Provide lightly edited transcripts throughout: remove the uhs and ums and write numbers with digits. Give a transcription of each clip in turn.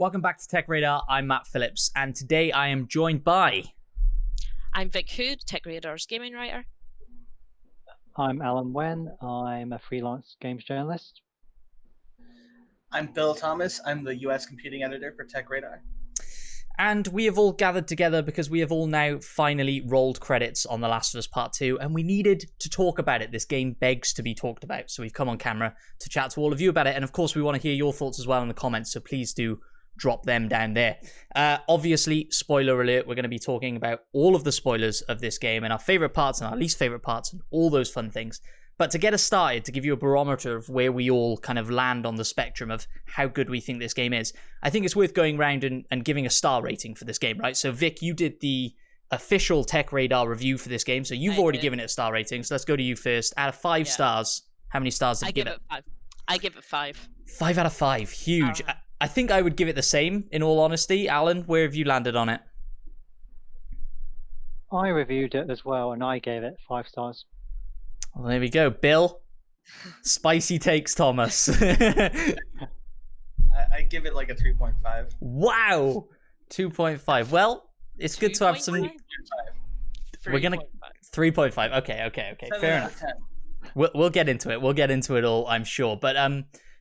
Welcome back to TechRadar. I'm Matt Phillips, and today I am joined by... I'm Vic Hood, TechRadar's gaming writer. I'm Alan Wen. I'm a freelance games journalist. I'm Bill Thomas. I'm the US computing editor for TechRadar. And we have all gathered together because we have all now finally rolled credits on The Last of Us Part 2, and we needed to talk about it. This game begs to be talked about, so we've come on camera to chat to all of you about it, and of course we want to hear your thoughts as well in the comments, so please do drop them down there. Obviously, spoiler alert, we're going to be talking about all of the spoilers of this game and our favourite parts and our least favourite parts and all those fun things. But to get us started, to give you a barometer of where we all kind of land on the spectrum of how good we think this game is, I think it's worth going around and giving a star rating for this game, right? So Vic, you did the official TechRadar review for this game, so you've already given it a star rating, so let's go to you first. Out of 5 stars, how many stars did you give it? I give it 5. 5 out of 5, huge. I think I would give it the same, in all honesty. Alan, where have you landed on it? I reviewed it as well, and I gave it 5 stars. Well, there we go. Bill, spicy takes, Thomas. I give it like a 3.5. Wow, 2.5. Well, it's good to have some... 3.5? We're going to... 3.5. Okay. Fair enough. We'll get into it. We'll get into it all, I'm sure. But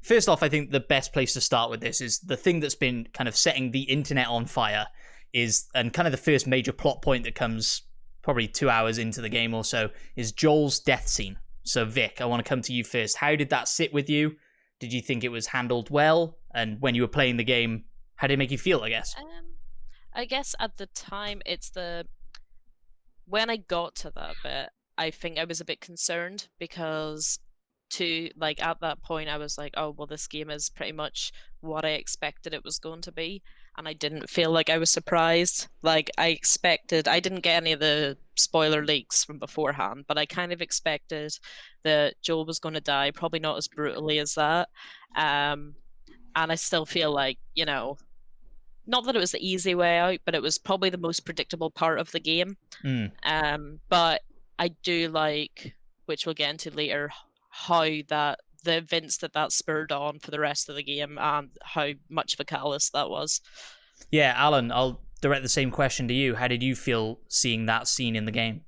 first off, I think the best place to start with this is the thing that's been kind of setting the internet on fire is, and kind of the first major plot point that comes probably 2 hours into the game or so, is Joel's death scene. So Vic, I want to come to you first. How did that sit with you? Did you think it was handled well? And when you were playing the game, how did it make you feel, I guess? I guess at the time, when I got to that bit, I think I was a bit concerned because at that point I was like, oh well, this game is pretty much what I expected it was going to be, and I didn't feel like I was surprised. Like I didn't get any of the spoiler leaks from beforehand, but I kind of expected that Joel was going to die, probably not as brutally as that, and I still feel like, not that it was the easy way out, but it was probably the most predictable part of the game. But I do like, which we'll get into later, how the events that spurred on for the rest of the game and how much of a catalyst that was. Yeah, Alan, I'll direct the same question to you. How did you feel seeing that scene in the game?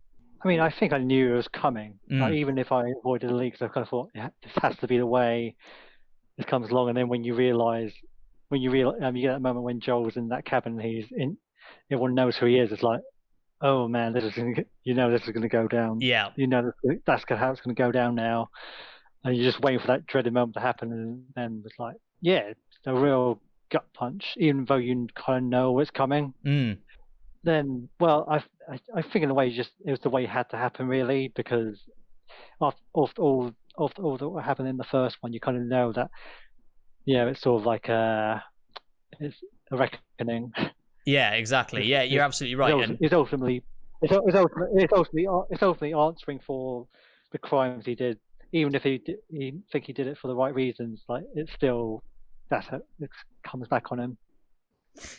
I mean, I think I knew it was coming. Like, even if I avoided the leaks, I kind of thought, yeah, this has to be the way this comes along. And then when you realise, you get that moment when Joel's in that cabin, everyone knows who he is. It's like, oh man, this is going to go down. Yeah. That's how it's going to go down now. And you're just waiting for that dreaded moment to happen. And then it's like, yeah, it's a real gut punch, even though you kind of know what's coming. Then, well, I think in a way, it was the way it had to happen, really, because after all that happened in the first one, you kind of know that, it's sort of like it's a reckoning. Yeah, exactly. Yeah, you're absolutely right. It's ultimately answering for the crimes he did, even if he did it for the right reasons. Like it's still it comes back on him.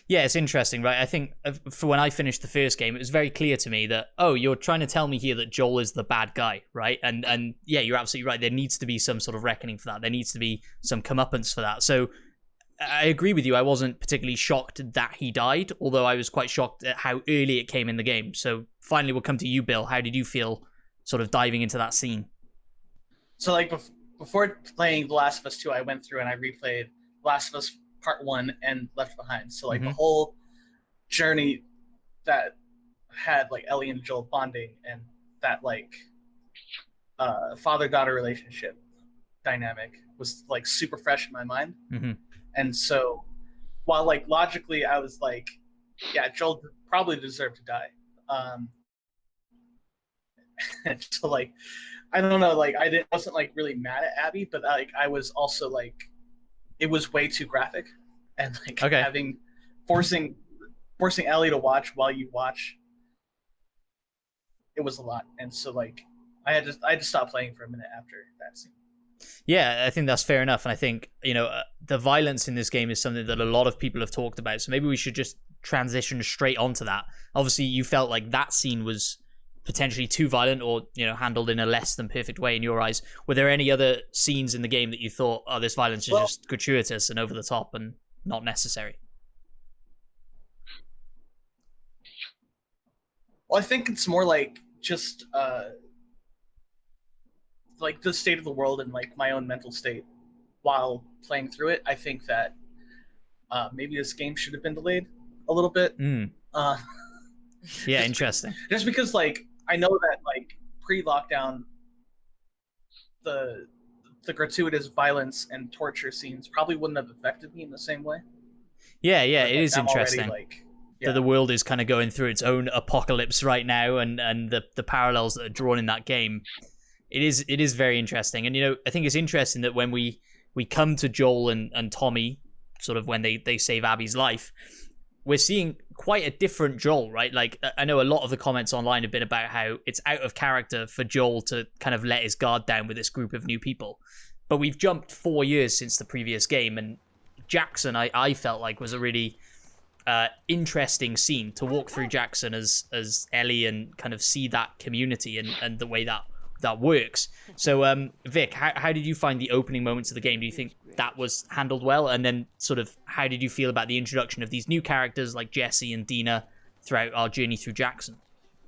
Yeah, it's interesting, right? I think for when I finished the first game, it was very clear to me that, oh, you're trying to tell me here that Joel is the bad guy, right? And yeah, you're absolutely right. There needs to be some sort of reckoning for that. There needs to be some comeuppance for that. So I agree with you. I wasn't particularly shocked that he died, although I was quite shocked at how early it came in the game. So finally, we'll come to you, Bill. How did you feel sort of diving into that scene? So like before playing The Last of Us 2, I went through and I replayed The Last of Us Part 1 and Left Behind. So like the whole journey that had like Ellie and Joel bonding and that like father-daughter relationship dynamic was like super fresh in my mind. And so while like logically I was like, yeah, Joel probably deserved to die. So like, I don't know, like wasn't like really mad at Abby, but like I was also like, it was way too graphic, and like forcing Ellie to watch while you watch, it was a lot. And so like I had to stop playing for a minute after that scene. Yeah, I think that's fair enough. And I think, the violence in this game is something that a lot of people have talked about. So maybe we should just transition straight onto that. Obviously, you felt like that scene was potentially too violent or, handled in a less than perfect way in your eyes. Were there any other scenes in the game that you thought, oh, this violence is just gratuitous and over the top and not necessary? Well, I think it's more like just like the state of the world and like my own mental state while playing through it. I think that maybe this game should have been delayed a little bit. Yeah, interesting. Just because like I know that like pre-lockdown, the gratuitous violence and torture scenes probably wouldn't have affected me in the same way. Yeah, But, it is I'm interesting. already, that the world is kind of going through its own apocalypse right now, and the parallels that are drawn in that game. It is very interesting. And I think it's interesting that when we come to Joel and Tommy, sort of when they save Abby's life, we're seeing quite a different Joel, right? Like, I know a lot of the comments online have been about how it's out of character for Joel to kind of let his guard down with this group of new people. But we've jumped 4 years since the previous game, and Jackson, I felt like, was a really interesting scene to walk through Jackson as Ellie and kind of see that community and the way that works. So Vic, how did you find the opening moments of the game? Do you think that was handled well? And then sort of how did you feel about the introduction of these new characters like Jesse and Dina throughout our journey through Jackson?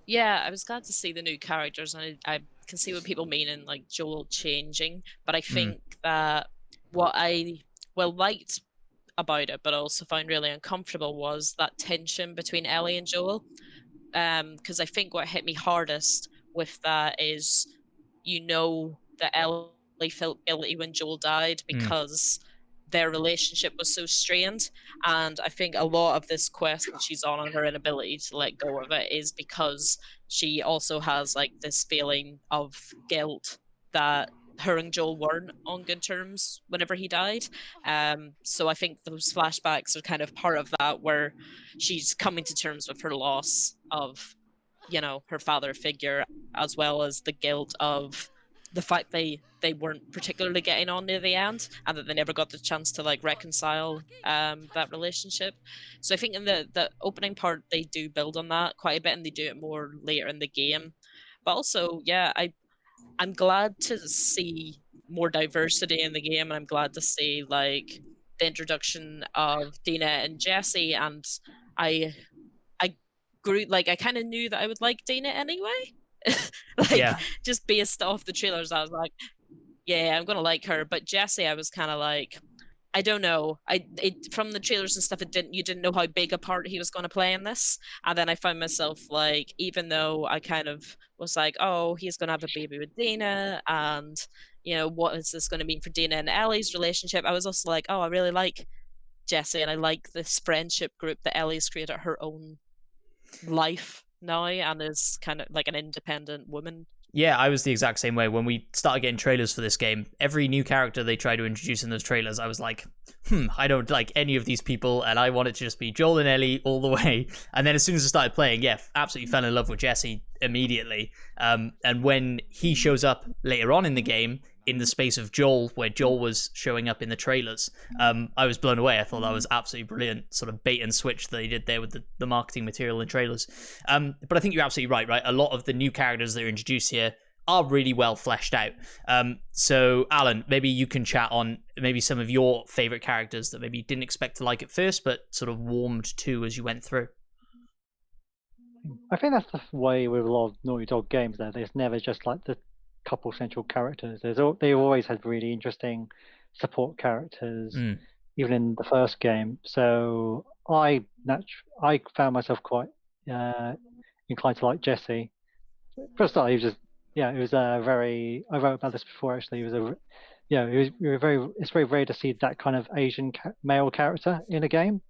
Yeah, I was glad to see the new characters, and I can see what people mean in like Joel changing, but I think that what I liked about it, but also found really uncomfortable, was that tension between Ellie and Joel. Because I think what hit me hardest with that is, that Ellie felt guilty when Joel died because their relationship was so strained. And I think a lot of this quest that she's on and her inability to let go of it is because she also has like this feeling of guilt that her and Joel weren't on good terms whenever he died. So I think those flashbacks are kind of part of that, where she's coming to terms with her loss of, her father figure, as well as the guilt of the fact they weren't particularly getting on near the end, and that they never got the chance to like reconcile that relationship. So I think in the opening part they do build on that quite a bit, and they do it more later in the game. But also, yeah, I'm glad to see more diversity in the game, and I'm glad to see like the introduction of Dina and Jesse, and I grew like I kind of knew that I would like Dina anyway. Just based off the trailers, I was like, yeah, I'm gonna like her. But Jesse, I was kind of like, I don't know. From the trailers and stuff, you didn't know how big a part he was going to play in this. And then I found myself like, even though I kind of was like, oh, he's going to have a baby with Dina, and what is this going to mean for Dina and Ellie's relationship? I was also like, oh, I really like Jesse, and I like this friendship group that Ellie's created her own life now, and is kind of like an independent woman. Yeah, I was the exact same way. When we started getting trailers for this game, every new character they try to introduce in those trailers, I was like, I don't like any of these people, and I want it to just be Joel and Ellie all the way. And then as soon as I started playing, absolutely fell in love with Jesse immediately. And when he shows up later on in the game, in the space of Joel, where Joel was showing up in the trailers, I was blown away. I thought that was absolutely brilliant, sort of bait and switch that they did there with the marketing material and trailers. But I think you're absolutely right? A lot of the new characters that are introduced here are really well fleshed out. So Alan, maybe you can chat on maybe some of your favorite characters that maybe you didn't expect to like at first, but sort of warmed to as you went through. I think that's the way with a lot of Naughty Dog games, though. There's never just like the couple central characters. They've always had really interesting support characters, even in the first game. So I found myself quite inclined to like Jesse. First of all, he was just it was a very. I wrote about this before actually. It was it's very rare to see that kind of Asian male character in a game.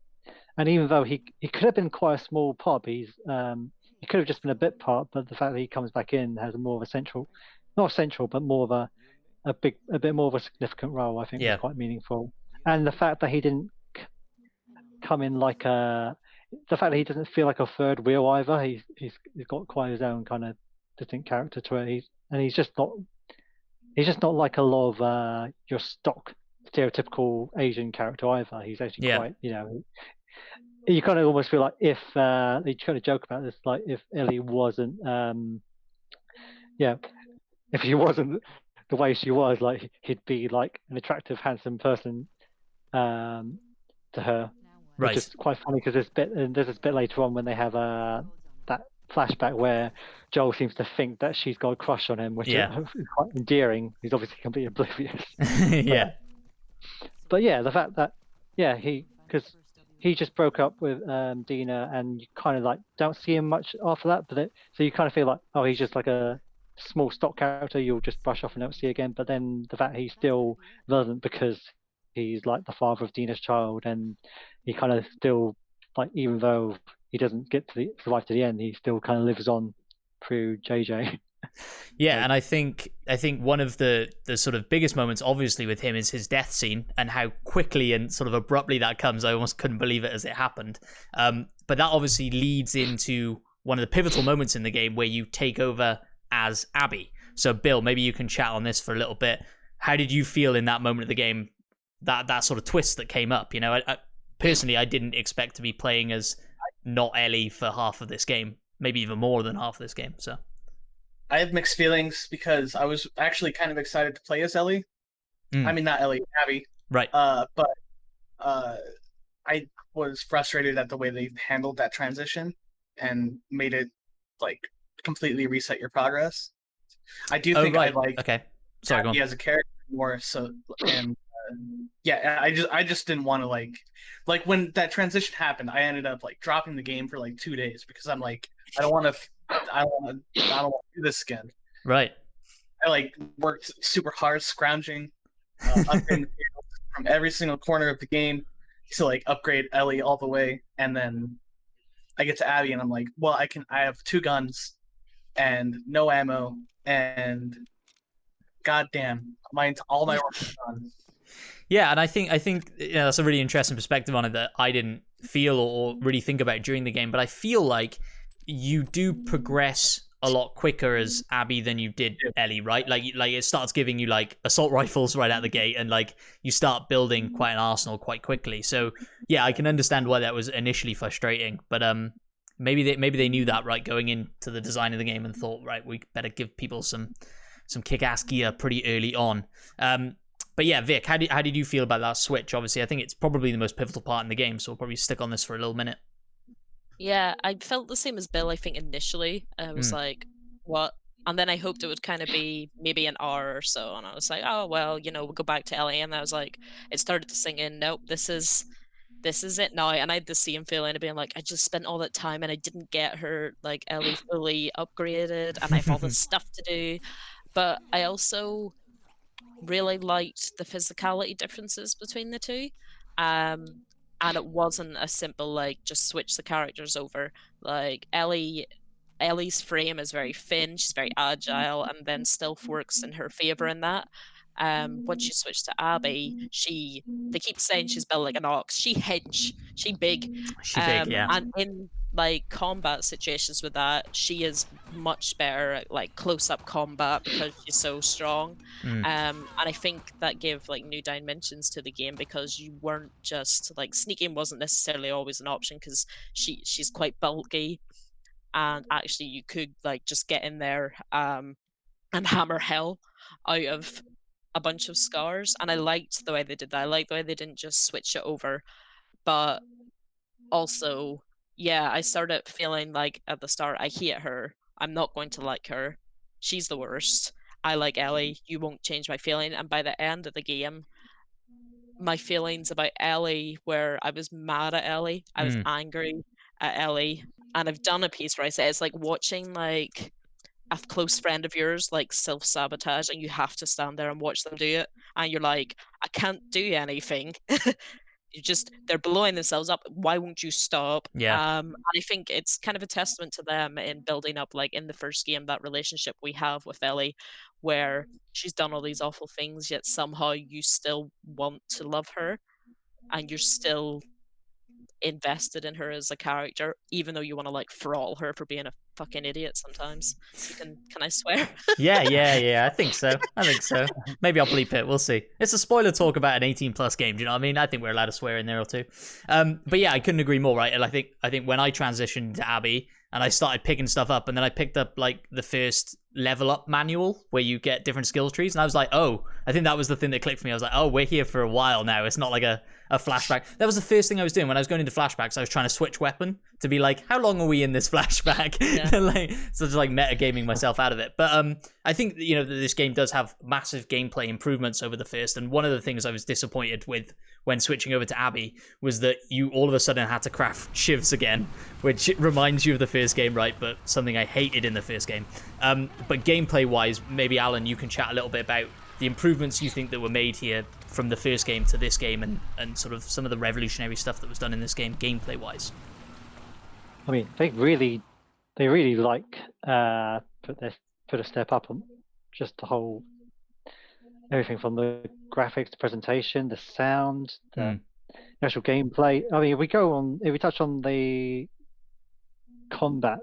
And even though he could have been quite a small part, he could have just been a bit part. But the fact that he comes back in has more of a central, not essential, but more of a bit more of a significant role. I think was quite meaningful. And the fact that he didn't come in like the fact that he doesn't feel like a third wheel either. He's got quite his own kind of distinct character to it. He's just not like a lot of your stock stereotypical Asian character either. He's actually quite you kind of almost feel like if they kind of joke about this, like if Ellie wasn't if she wasn't the way she was, like he'd be like an attractive, handsome person to her. Right. Which is quite funny because there's this bit later on when they have that flashback where Joel seems to think that she's got a crush on him, which is quite endearing. He's obviously completely oblivious. Yeah. But yeah, the fact that because he just broke up with Dina, and you kind of like don't see him much after that. So you kind of feel like, oh, he's just like a small stock character you'll just brush off and don't see again. But then the fact he's still relevant because he's like the father of Dina's child, and he kind of still, like, even though he doesn't get to survive to the end, he still kind of lives on through JJ. Yeah, and I think one of the sort of biggest moments, obviously, with him is his death scene and how quickly and sort of abruptly that comes. I almost couldn't believe it as it happened. But that obviously leads into one of the pivotal moments in the game where you take over as Abby. So, Bill, maybe you can chat on this for a little bit. How did you feel in that moment of the game, that sort of twist that came up? You know, personally, I didn't expect to be playing as not Ellie for half of this game, maybe even more than half of this game. So I have mixed feelings because I was actually kind of excited to play as Ellie. I mean, not Ellie, Abby. Right. But I was frustrated at the way they handled that transition and made it like completely reset your progress. I do think I like Abby as a character more. So, and yeah, I just didn't want to like when that transition happened, I ended up like dropping the game for like 2 days because I'm like, I don't want to do this again. Right. I like worked super hard scrounging upgrading from every single corner of the game to like upgrade Ellie all the way, and then I get to Abby and I'm like, well, I have 2 guns and no ammo, and goddamn, all my work is done. Yeah, and I think that's a really interesting perspective on it that I didn't feel or really think about during the game. But I feel like you do progress a lot quicker as Abby than you did Ellie, right? Like it starts giving you like assault rifles right out the gate, and like you start building quite an arsenal quite quickly. So yeah, I can understand why that was initially frustrating, but maybe they knew that, right, going into the design of the game and thought, right, we better give people some kick-ass gear pretty early on. But yeah, Vic, how did you feel about that switch? Obviously, I think it's probably the most pivotal part in the game, so we'll probably stick on this for a little minute. Yeah, I felt the same as Bill, I think, initially. I was like, what? And then I hoped it would kind of be maybe an hour or so, and I was like, oh, well, we'll go back to Ellie, and I was like, it started to sink in, nope, this is it now. And I had the same feeling of being like, I just spent all that time and I didn't get her, like, Ellie fully upgraded, and I have all this stuff to do. But I also really liked the physicality differences between the two. And it wasn't a simple, like, just switch the characters over. Like, Ellie's frame is very thin, she's very agile, and then stealth works in her favor in that. Once you switch to Abby, they keep saying she's built like an ox. She hinge, she big. Yeah. And in like combat situations with that, she is much better at like close-up combat because she's so strong. And I think that gave like new dimensions to the game, because you weren't just like sneaking wasn't necessarily always an option, because she's quite bulky, and actually you could like just get in there and hammer hell out of a bunch of scars. And I liked the way they did that. I liked the way they didn't just switch it over. But also, yeah, I started feeling like at the start, I hate her. I'm not going to like her. She's the worst. I like Ellie. You won't change my feeling. And by the end of the game, my feelings about Ellie, where I was mad at Ellie, I was angry at Ellie. And I've done a piece where I say it's like watching like a close friend of yours like self-sabotage, and you have to stand there and watch them do it, and you're like, I can't do anything. They're blowing themselves up, why won't you stop? And I think it's kind of a testament to them in building up, like in the first game, that relationship we have with Ellie, where she's done all these awful things, yet somehow you still want to love her, and you're still invested in her as a character, even though you want to like throttle her for being a fucking idiot sometimes. Can I swear? Yeah, I think so. Maybe I'll bleep it, we'll see. It's a spoiler talk about an 18+ game, do you know what I mean? I think we're allowed to swear in there or two. But yeah, I couldn't agree more, right? And I think when I transitioned to Abby and I started picking stuff up, and then I picked up like the first level up manual where you get different skill trees, and I was like, oh, I think that was the thing that clicked for me. I was like, oh, we're here for a while now. It's not like a a flashback. That was the first thing I was doing when I was going into flashbacks. I was trying to switch weapon to be like, how long are we in this flashback? Yeah. Like, so just like metagaming myself out of it. But I think you know that this game does have massive gameplay improvements over the first. And one of the things I was disappointed with when switching over to Abby was that you all of a sudden had to craft shivs again, which reminds you of the first game, right? But something I hated in the first game. But gameplay-wise, maybe Alan, you can chat a little bit about the improvements you think that were made here from the first game to this game, and sort of some of the revolutionary stuff that was done in this game gameplay-wise. I mean, they really like put a step up on just the whole everything from the graphics, the presentation, the sound, the actual gameplay. I mean, if we touch on the combat,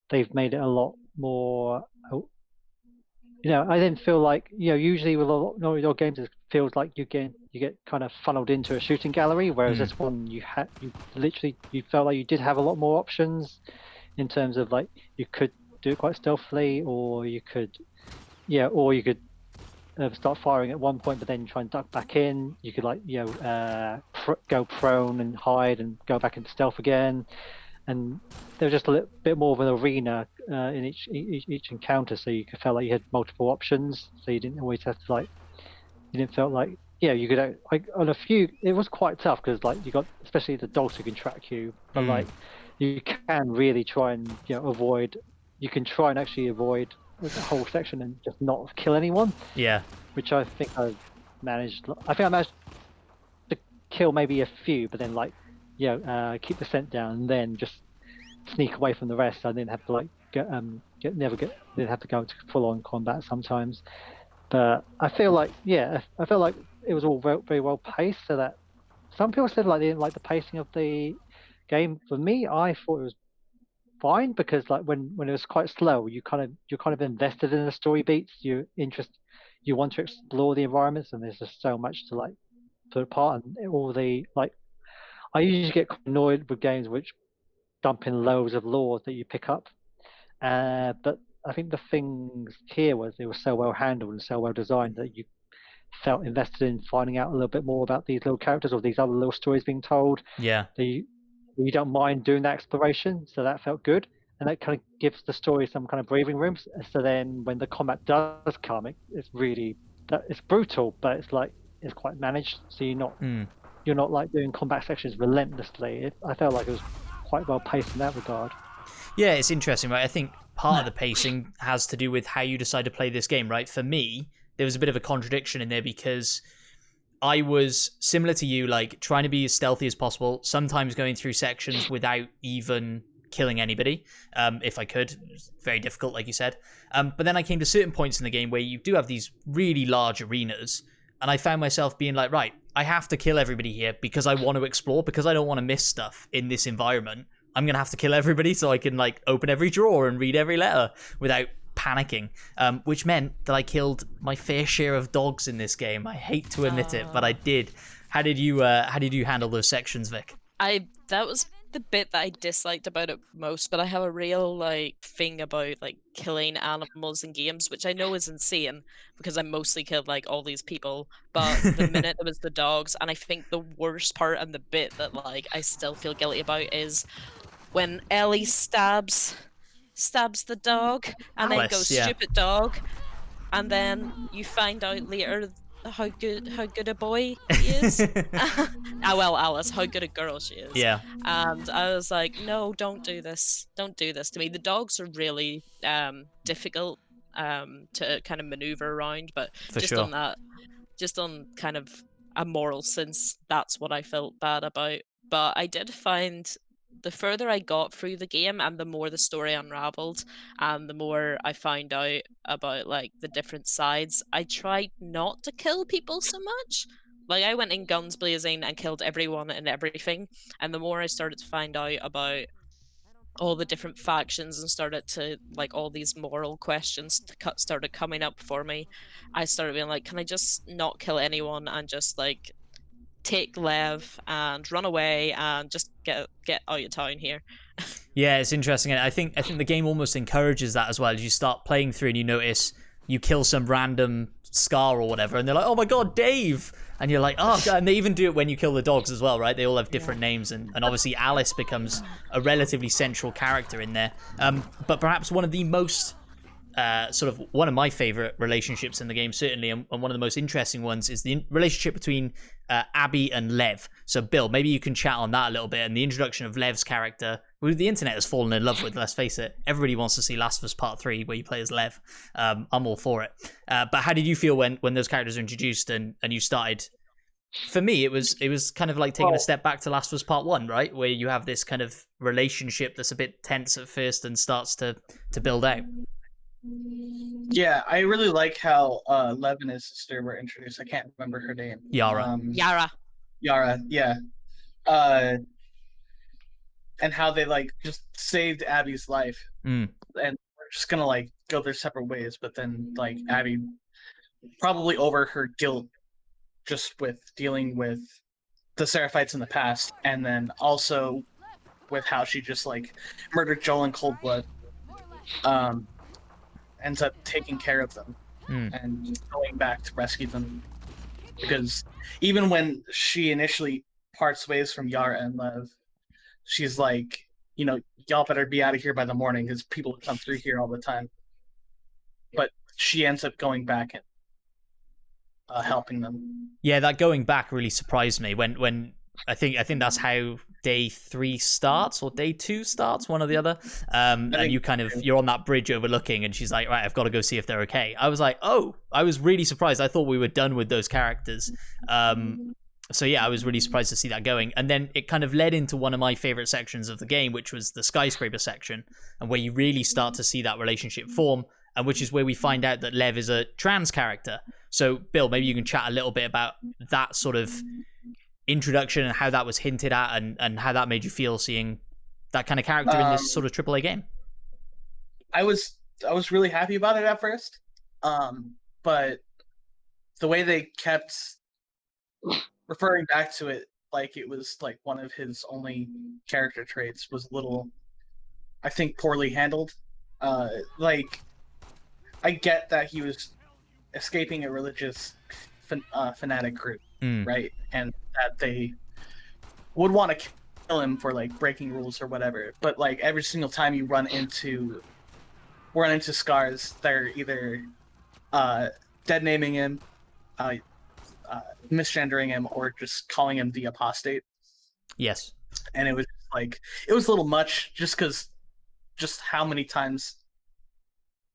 they've made it a lot more. You know, I didn't feel like, you know, usually with a lot of your games, it feels like you get kind of funneled into a shooting gallery, whereas this one you felt like you did have a lot more options in terms of like you could do it quite stealthily, or you could start firing at one point, but then try and duck back in. You could like go prone and hide and go back into stealth again. And there was just a little bit more of an arena in each encounter, so you felt like you had multiple options. So you didn't always have to you felt like you could on a few. It was quite tough because like you got especially the dogs who can track you, but like you can really try and avoid. You can try and actually avoid the whole section and just not kill anyone. Yeah, which I think I managed. I think I managed to kill maybe a few, but then keep the scent down and then just sneak away from the rest. I didn't have to didn't have to go into full-on combat sometimes. But I feel like I felt like it was all very, very well paced. So that some people said like they didn't like the pacing of the game. For me, I thought it was fine because like when it was quite slow, you're kind of invested in the story beats. You want to explore the environments, and there's just so much to put apart, and all the I usually get annoyed with games which dump in loads of lore that you pick up, but I think the things here was it was so well handled and so well designed that you felt invested in finding out a little bit more about these little characters or these other little stories being told. Yeah, you don't mind doing that exploration, so that felt good, and that kind of gives the story some kind of breathing room. So then when the combat does come, it's brutal, but it's quite managed. So you're not like doing combat sections relentlessly. I felt like it was quite well paced in that regard. Yeah, it's interesting, right? I think part of the pacing has to do with how you decide to play this game, right? For me, there was a bit of a contradiction in there because I was similar to you, like trying to be as stealthy as possible, sometimes going through sections without even killing anybody, if I could. It was very difficult, like you said. But then I came to certain points in the game where you do have these really large arenas, and I found myself being like, right, I have to kill everybody here because I want to explore, because I don't want to miss stuff in this environment. I'm going to have to kill everybody so I can open every drawer and read every letter without panicking, which meant that I killed my fair share of dogs in this game. I hate to admit it, but I did. How did you handle those sections, Vic? That was the bit that I disliked about it most, but I have a real thing about killing animals in games, which I know is insane because I mostly killed all these people, but the minute there was the dogs, and I think the worst part and the bit that I still feel guilty about is when Ellie stabs the dog and then goes stupid dog, and then you find out later how good a boy he is. Alice, how good a girl she is. Yeah. And I was like, no, don't do this to me. The dogs are really difficult to kind of maneuver around, but just on kind of a moral sense, that's what I felt bad about. But I did find the further I got through the game and the more the story unraveled and the more I found out about the different sides, I tried not to kill people so much. I went in guns blazing and killed everyone and everything, and the more I started to find out about all the different factions and started to all these moral questions started coming up for me, I started being like, can I just not kill anyone and just take Lev and run away and just get out of town here. Yeah, it's interesting. I think the game almost encourages that as well. As you start playing through and you notice you kill some random Scar or whatever, and they're like, oh my god, Dave, and you're like, oh god. And they even do it when you kill the dogs as well, right? They all have different names, and obviously Alice becomes a relatively central character in there. But perhaps one of the most sort of one of my favorite relationships in the game, certainly, and one of the most interesting ones is the relationship between Abby and Lev. So Bill, maybe you can chat on that a little bit, and the introduction of Lev's character, who the internet has fallen in love with. Let's face it, everybody wants to see Last of Us Part 3 where you play as Lev. I'm all for it. But how did you feel when those characters were introduced and you started? For me, it was kind of like taking a step back to Last of Us Part 1, right? Where you have this kind of relationship that's a bit tense at first and starts to build out. Yeah, I really like how Lev and his sister were introduced. I can't remember her name. Yara. Yara, yeah. And how they like just saved Abby's life, and we're just gonna like go their separate ways. But then like Abby, probably over her guilt, just with dealing with the Seraphites in the past, and then also with how she just like murdered Joel in cold blood, ends up taking care of them and going back to rescue them. Because even when she initially parts ways from Yara and Lev, she's like, you know, y'all better be out of here by the morning because people come through here all the time. But she ends up going back and helping them. Yeah, that going back really surprised me when I think that's how day 3 starts or day 2 starts, one or the other. And you're on that bridge overlooking, and she's like, right, I've got to go see if they're okay. I was like, oh, I was really surprised. I thought we were done with those characters. So yeah, I was really surprised to see that going. And then it kind of led into one of my favorite sections of the game, which was the skyscraper section, and where you really start to see that relationship form, and which is where we find out that Lev is a trans character. So Bill, maybe you can chat a little bit about that sort of introduction and how that was hinted at, and how that made you feel seeing that kind of character in this sort of AAA game. I was really happy about it at first, but the way they kept referring back to it like it was like one of his only character traits was a little, I think, poorly handled. Like, I get that he was escaping a religious fanatic group, right? And that they would want to kill him for like breaking rules or whatever. But like every single time you run into Scars, they're either dead naming him, misgendering him, or just calling him the apostate. Yes. And it was like, it was a little much just because just how many times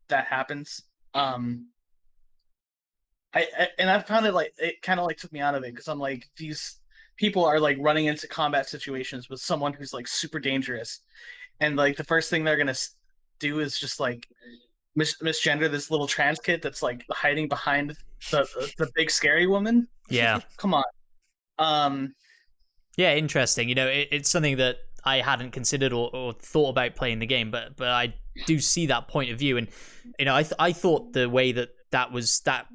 that happens. I found it like, it kind of like took me out of it because I'm like, these people are like running into combat situations with someone who's like super dangerous, and like the first thing they're gonna do is just like misgender this little trans kid that's like hiding behind the big scary woman. Yeah. Come on. Yeah, interesting. You know, it's something that I hadn't considered or thought about playing the game, but I do see that point of view. And you know, I thought the way that was that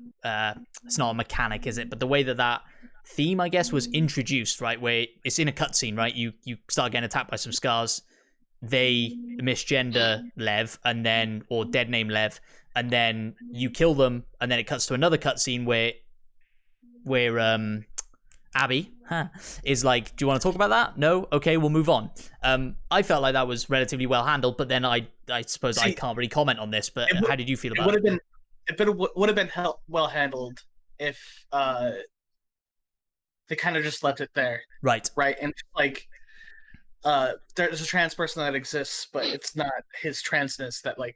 it's not a mechanic, is it? But the way that theme, I guess, was introduced, right, where it's in a cutscene, right? You start getting attacked by some Scars. They misgender Lev, and then, or dead name Lev, and then you kill them, and then it cuts to another cutscene where Abby is like, do you want to talk about that? No? Okay, we'll move on. I felt like that was relatively well handled, but then I suppose I can't really comment on this, but how did you feel about it? It would have been well handled if they kind of just left it there. Right. And like, there's a trans person that exists, but it's not his transness that like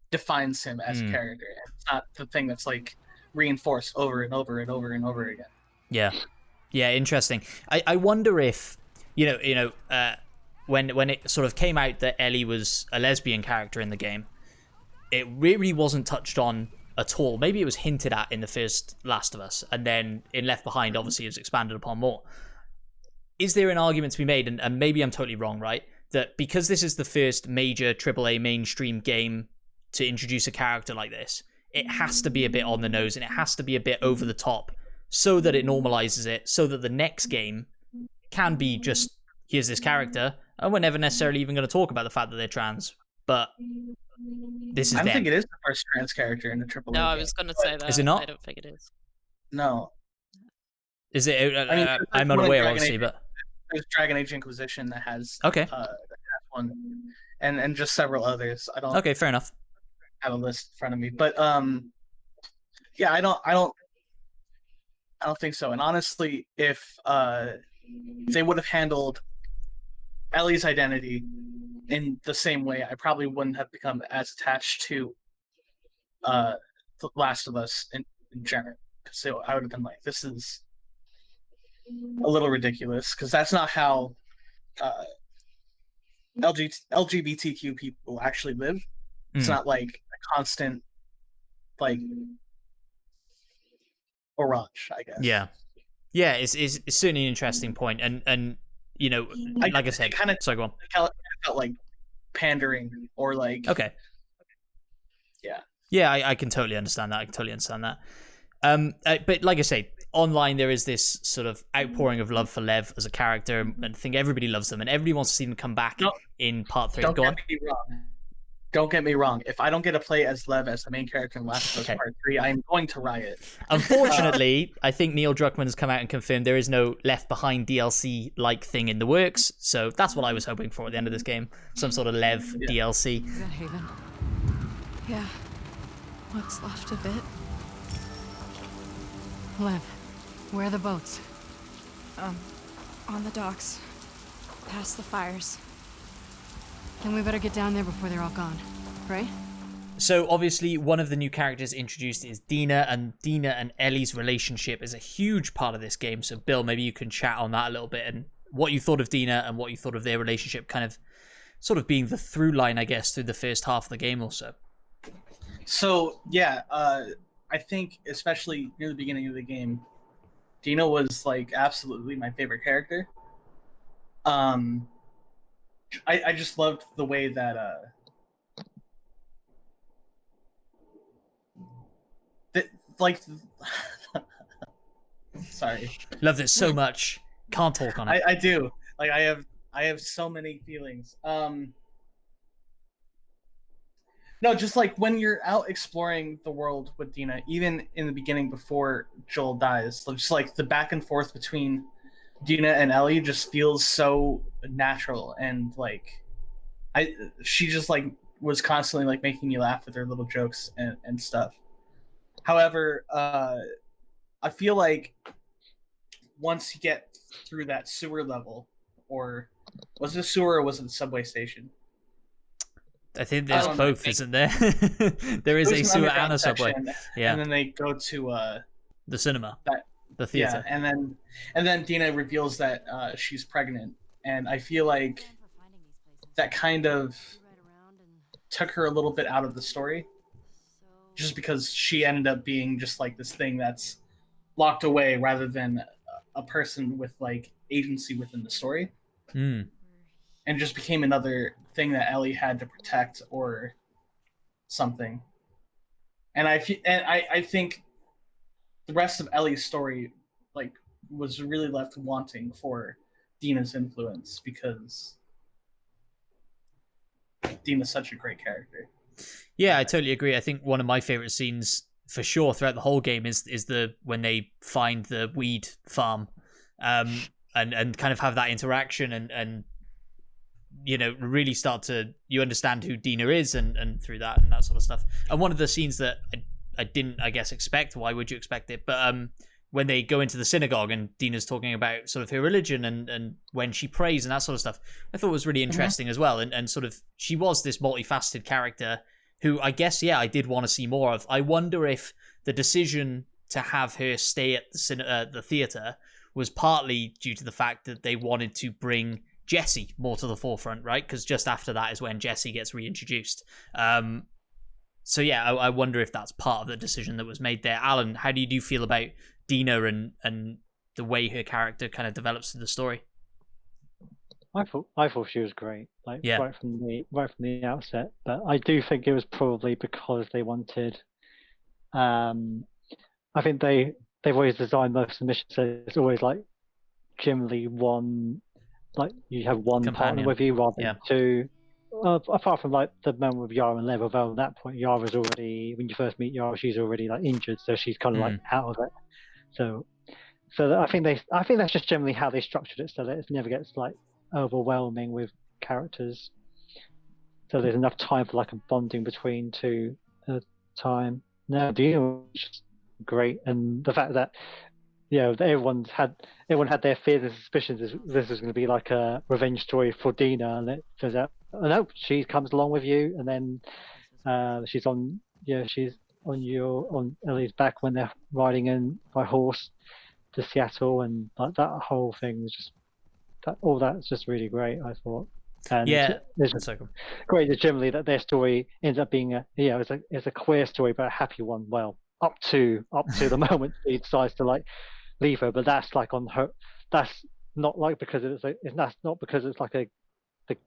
defines him as a character. It's not the thing that's like reinforced over and over and over and over again. Yeah, interesting. I wonder if when it sort of came out that Ellie was a lesbian character in the game, it really wasn't touched on at all. Maybe it was hinted at in the first Last of Us, and then in Left Behind, obviously, it was expanded upon more. Is there an argument to be made, and maybe I'm totally wrong, right, that because this is the first major AAA mainstream game to introduce a character like this, it has to be a bit on the nose, and it has to be a bit over the top, so that it normalizes it, so that the next game can be just, here's this character, and we're never necessarily even going to talk about the fact that they're trans. but this is I don't them. think it is the first trans character in the AAA. No, I game, was going to but- say that. Is it not? I don't think it is. No. Is it? I mean, I'm there's one in unaware, Dragon obviously, Age. but There's Dragon Age Inquisition that has okay, that has one, and just several others. I don't okay, fair enough. have a list in front of me, but yeah, I don't think so. And honestly, if they would have handled Ellie's identity in the same way, I probably wouldn't have become as attached to The Last of Us in general. So I would have been like, this is a little ridiculous, because that's not how LGBTQ people actually live. It's not like a constant, like, barrage, I guess. Yeah, it's certainly an interesting point, and you know, like I said, sorry, go on. It felt like pandering, or like, Okay. Yeah, I can totally understand that. But like I say, online there is this sort of outpouring of love for Lev as a character, and I think everybody loves them, and everybody wants to see them come back in part 3. Don't get me wrong. If I don't get to play as Lev as the main character in Last of Us Part 3, I am going to riot. Unfortunately, I think Neil Druckmann has come out and confirmed there is no Left Behind DLC-like thing in the works, so that's what I was hoping for at the end of this game. Some sort of Lev DLC. Is that Haven? Yeah. What's left of it? Lev, where are the boats? On the docks. Past the fires. Then we better get down there before they're all gone, right? So obviously one of the new characters introduced is Dina, and Dina and Ellie's relationship is a huge part of this game. So Bill, maybe you can chat on that a little bit, and what you thought of Dina and what you thought of their relationship, kind of sort of being the through line, I guess, through the first half of the game or so. So yeah, I think especially near the beginning of the game, Dina was like absolutely my favorite character. I just loved the way that like sorry. Loved it so much. Can't talk on it. I do. Like I have so many feelings. No, just like when you're out exploring the world with Dina, even in the beginning before Joel dies, just like the back and forth between Dina and Ellie just feels so natural, and like she just like was constantly like making me laugh with her little jokes and stuff. However, I feel like once you get through that sewer level, or was it a sewer or was it a subway station? I think there's both, isn't there? There is a sewer and a subway. Yeah. And then they go to the cinema, the theater. Yeah, and then Dina reveals that she's pregnant, and I feel like that kind of took her a little bit out of the story, just because she ended up being just like this thing that's locked away rather than a person with like agency within the story. And just became another thing that Ellie had to protect or something. And I think the rest of Ellie's story like was really left wanting for Dina's influence, because Dina's such a great character. Yeah, I totally agree. I think one of my favorite scenes for sure throughout the whole game is when they find the weed farm, and kind of have that interaction and you know, really start to, you understand who Dina is and through that and that sort of stuff. And one of the scenes that I didn't, I guess, expect, why would you expect it? But when they go into the synagogue and Dina's talking about sort of her religion and when she prays and that sort of stuff, I thought was really interesting as well. And sort of, she was this multifaceted character who I guess, yeah, I did want to see more of. I wonder if the decision to have her stay at the theater was partly due to the fact that they wanted to bring Jesse more to the forefront, right? Because just after that is when Jesse gets reintroduced. So yeah, I wonder if that's part of the decision that was made there. Alan, how do you feel about Dina and the way her character kind of develops through the story? I thought she was great, like yeah. right from the outset. But I do think it was probably because they wanted. I think they've always designed most of the missions so it's always like generally one, like you have one companion partner with you rather than two, apart from like the moment with Yara and Level, at that point Yara's already, when you first meet Yara, she's already like injured, so she's kind of like out of it. So I think that's just generally how they structured it, so that it never gets like overwhelming with characters. So there's enough time for like a bonding between two at a time. No, Dina was just great, and the fact that everyone had their fears and suspicions this was going to be like a revenge story for Dina, and it turns out, oh no, she comes along with you, and then she's on Ellie's back when they're riding in by horse to Seattle, and like that whole thing was just that's just really great, I thought. And it's just great that generally that their story ends up being it's a queer story but a happy one. Well, up to the moment he decides to like leave her, but that's like on her. That's not like because that's not because it's like the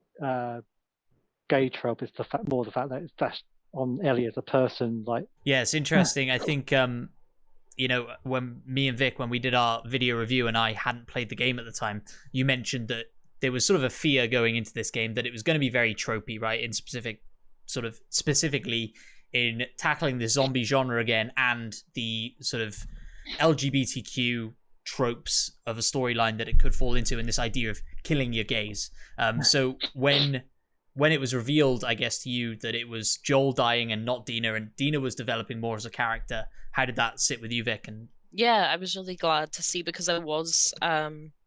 gay trope. It's the fact that that's on Ellie as a person. Like it's interesting. I think when me and Vic, when we did our video review and I hadn't played the game at the time, you mentioned that there was sort of a fear going into this game that it was going to be very tropey, right? Specifically in tackling the zombie genre again and the sort of LGBTQ tropes of a storyline that it could fall into, and this idea of killing your gays. So when it was revealed, I guess, to you that it was Joel dying and not Dina, and Dina was developing more as a character, how did that sit with you, Vic? And I was really glad to see, because I was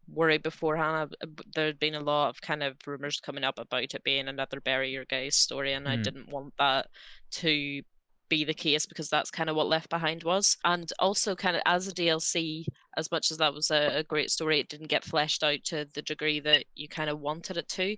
worried beforehand. There had been a lot of kind of rumors coming up about it being another bury your gays story, and I didn't want that to be the case, because that's kind of what Left Behind was. And also kind of as a DLC, as much as that was a great story, it didn't get fleshed out to the degree that you kind of wanted it to.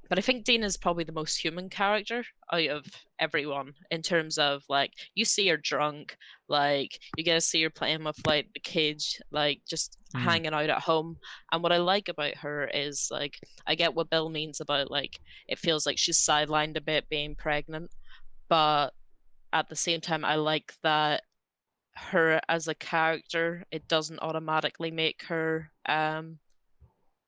But I think Dina's probably the most human character out of everyone, in terms of like, you see her drunk, like you get to see her playing with like the kids, like just hanging out at home. And what I like about her is, like, I get what Bill means about like it feels like she's sidelined a bit being pregnant, but at the same time I like that her as a character, it doesn't automatically make her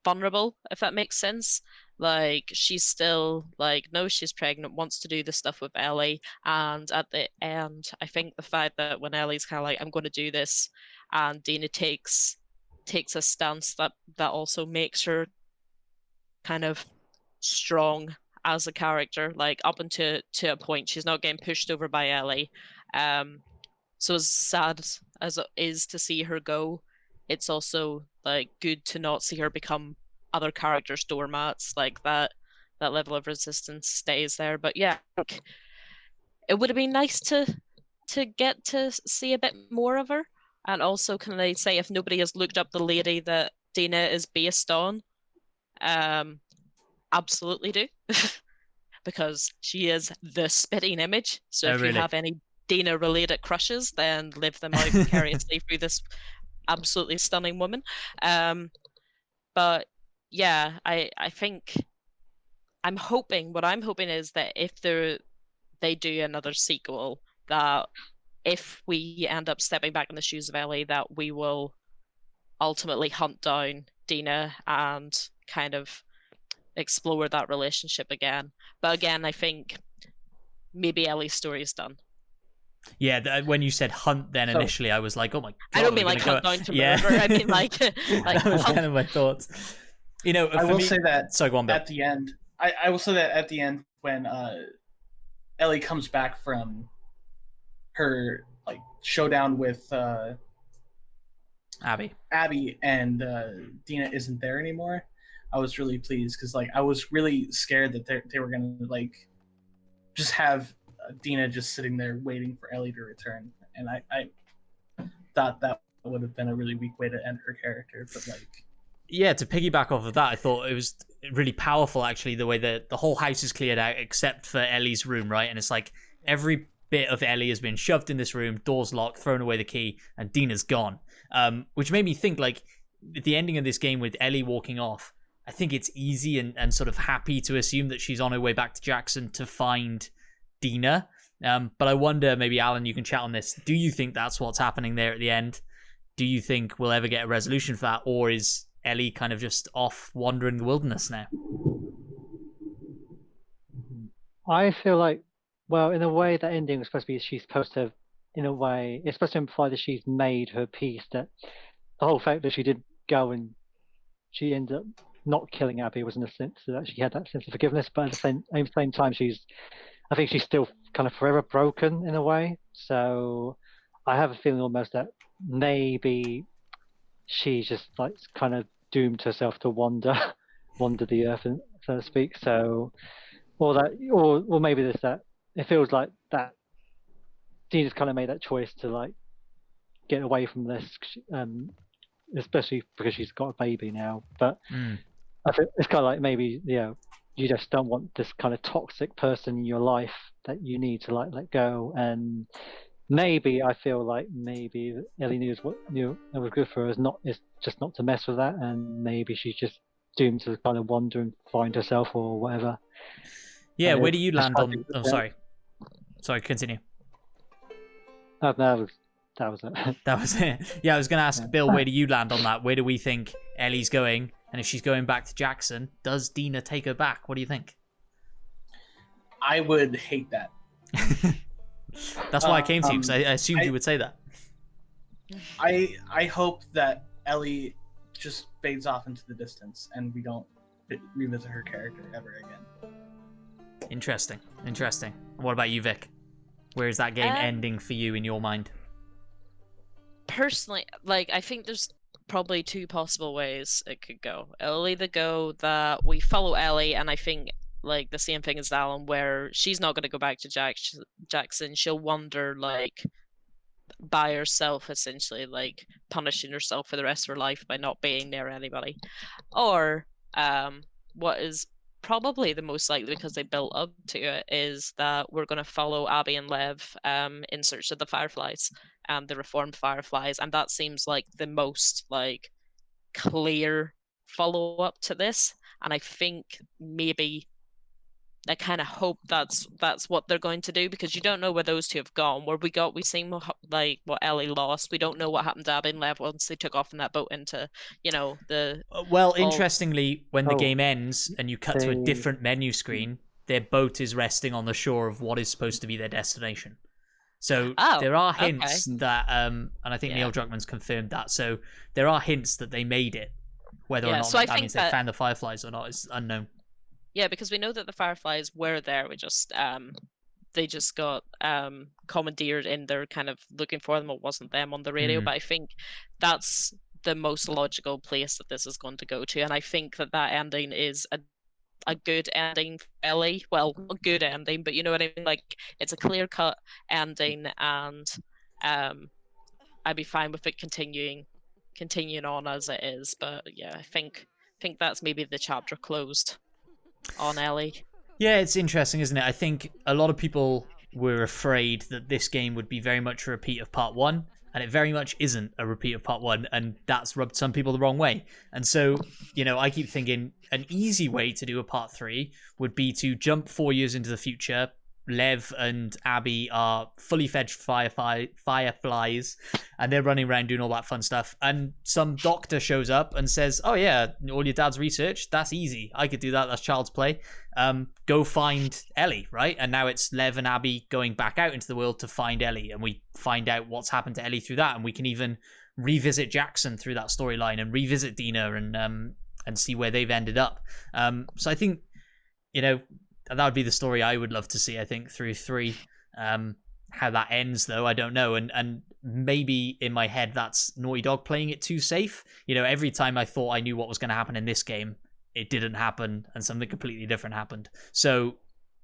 vulnerable, if that makes sense. Like, she's still like, knows she's pregnant, wants to do the stuff with Ellie, and at the end, I think the fact that when Ellie's kind of like, I'm going to do this, and Dina takes a stance that also makes her kind of strong as a character, like up until to a point. She's not getting pushed over by Ellie. So as sad as it is to see her go, it's also like good to not see her become other characters' doormats. Like that level of resistance stays there. But yeah, it would have been nice to get to see a bit more of her. And also, can I say, if nobody has looked up the lady that Dina is based on, absolutely do. Because she is the spitting image. So if you have any Dina related crushes, then live them out vicariously through this absolutely stunning woman. But yeah, I think what I'm hoping is that if they do another sequel, that if we end up stepping back in the shoes of Ellie, that we will ultimately hunt down Dina and kind of explore that relationship again. But again, I think maybe Ellie's story is done. Yeah, when you said hunt, then initially I was like, oh my god. I don't mean like hunt down to murder. I mean like that was kind of my thoughts. I will say that. Sorry, go on, Bill. At the end, I will say that at the end, when Ellie comes back from her like showdown with Abby, and Dina isn't there anymore, I was really pleased, because like I was really scared that they were gonna like just have Dina just sitting there waiting for Ellie to return, and I thought that would have been a really weak way to end her character. But like, yeah, to piggyback off of that, I thought it was really powerful actually, the way that the whole house is cleared out except for Ellie's room, right? And it's like every bit of Ellie has been shoved in this room, doors locked, thrown away the key, and Dina's gone. Which made me think, like, the ending of this game with Ellie walking off, I think it's easy and sort of happy to assume that she's on her way back to Jackson to find Dina. But I wonder, maybe Alan, you can chat on this. Do you think that's what's happening there at the end? Do you think we'll ever get a resolution for that? Or is Ellie kind of just off wandering the wilderness now? I feel like, well, in a way, that ending was supposed to be she's supposed to, in a way, it's supposed to imply that she's made her peace. That the whole fact that she did go and she ended up not killing Abby was in a sense that she had that sense of forgiveness, but at the same time, I think she's still kind of forever broken in a way. So I have a feeling almost that maybe she's just like kind of doomed herself to wander the earth, so to speak. So, or maybe there's that. It feels like that. Dina's kind of made that choice to like get away from this, especially because she's got a baby now. But I think it's kind of like maybe you just don't want this kind of toxic person in your life that you need to like let go. And maybe I feel like maybe Ellie knew that was good for her is just not to mess with that, and maybe she's just doomed to kind of wander and find herself or whatever. Yeah, where do you land on? Oh, sorry, continue. That was it. That was it. Yeah, I was going to ask Bill, where do you land on that? Where do we think Ellie's going? And if she's going back to Jackson, does Dina take her back? What do you think? I would hate that. That's why I came to you, because I assumed you would say that. I hope that Ellie just fades off into the distance and we don't revisit her character ever again. Interesting. What about you, Vic? Where is that game ending for you in your mind? Personally, like, I think there's probably two possible ways it could go. It'll either go that we follow Ellie, and I think like the same thing as Alan, where she's not going to go back to Jackson. She'll wander like by herself, essentially, like punishing herself for the rest of her life by not being near anybody. Or what is probably the most likely, because they built up to it, is that we're going to follow Abby and Lev in search of the Fireflies and the reformed Fireflies, and that seems like the most like clear follow-up to this. And I think maybe I kind of hope that's what they're going to do, because you don't know where those two have gone. We've seen like what Ellie lost. We don't know what happened to Abby and Lev once they took off in that boat into the. Well, interestingly, when the game ends and you cut to a different menu screen, their boat is resting on the shore of what is supposed to be their destination. So there are hints that, and I think Neil Druckmann's confirmed that. So there are hints that they made it. Whether or not that means they found the Fireflies or not is unknown. Yeah, because we know that the Fireflies were there. We just they just got commandeered in their kind of looking for them. It wasn't them on the radio, but I think that's the most logical place that this is going to go to, and I think that ending is a good ending for Ellie. Well, not a good ending, but you know what I mean? Like, it's a clear-cut ending, and I'd be fine with it continuing on as it is. But yeah, I think that's maybe the chapter closed on Ellie. Yeah, it's interesting, isn't it? I think a lot of people were afraid that this game would be very much a repeat of part 1, and it very much isn't a repeat of part 1, and that's rubbed some people the wrong way. And so, I keep thinking an easy way to do a part 3 would be to jump 4 years into the future. Lev and Abby are fully fledged fireflies, and they're running around doing all that fun stuff. And some doctor shows up and says, "Oh yeah, all your dad's research, that's easy. I could do that. That's child's play. Go find Ellie," right? And now it's Lev and Abby going back out into the world to find Ellie, and we find out what's happened to Ellie through that, and we can even revisit Jackson through that storyline and revisit Dina and see where they've ended up. So I think, that would be the story I would love to see, I think, through 3. How that ends, though, I don't know. And maybe in my head, that's Naughty Dog playing it too safe. Every time I thought I knew what was going to happen in this game, it didn't happen, and something completely different happened. So,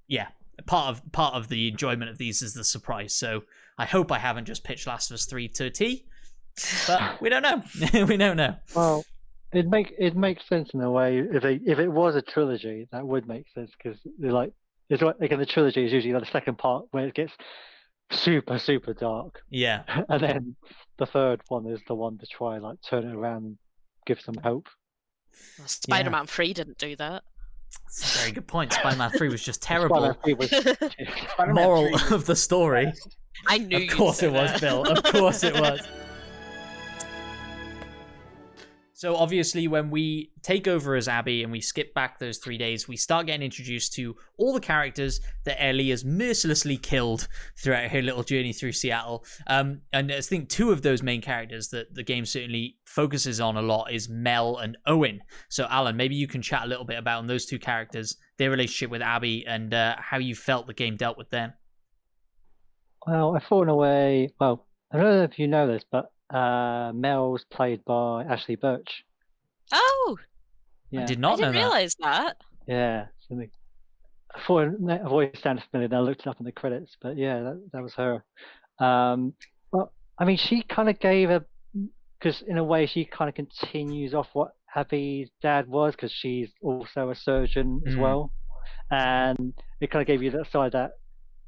yeah, part of the enjoyment of these is the surprise. So I hope I haven't just pitched Last of Us 3 to a T, but we don't know. We don't know. Well, it makes sense in a way. If it was a trilogy, that would make sense, because the trilogy is usually the second part where it gets super, super dark. Yeah. And then the third one is the one to try turn it around and give some hope. Well, Spider-Man 3 didn't do that. That's a very good point. Spider-Man 3 was just terrible. Spider-Man Moral of the story. I knew Of course it was, Bill. Of course it was. So obviously when we take over as Abby and we skip back those 3 days, we start getting introduced to all the characters that Ellie has mercilessly killed throughout her little journey through Seattle. And I think two of those main characters that the game certainly focuses on a lot is Mel and Owen. So Alan, maybe you can chat a little bit about those two characters, their relationship with Abby, and how you felt the game dealt with them. Well, I thought in a way, well, I don't know if you know this, but Mel's played by Ashley Birch. Oh, I Yeah, did I not know didn't that. realize that. yeah. So I thought her voice sounded familiar, and I looked it up in the credits, but yeah, that was her. Well, I mean, she kind of gave a, because in a way she kind of continues off what Abby's dad was, because she's also a surgeon as well, and it kind of gave you that side that.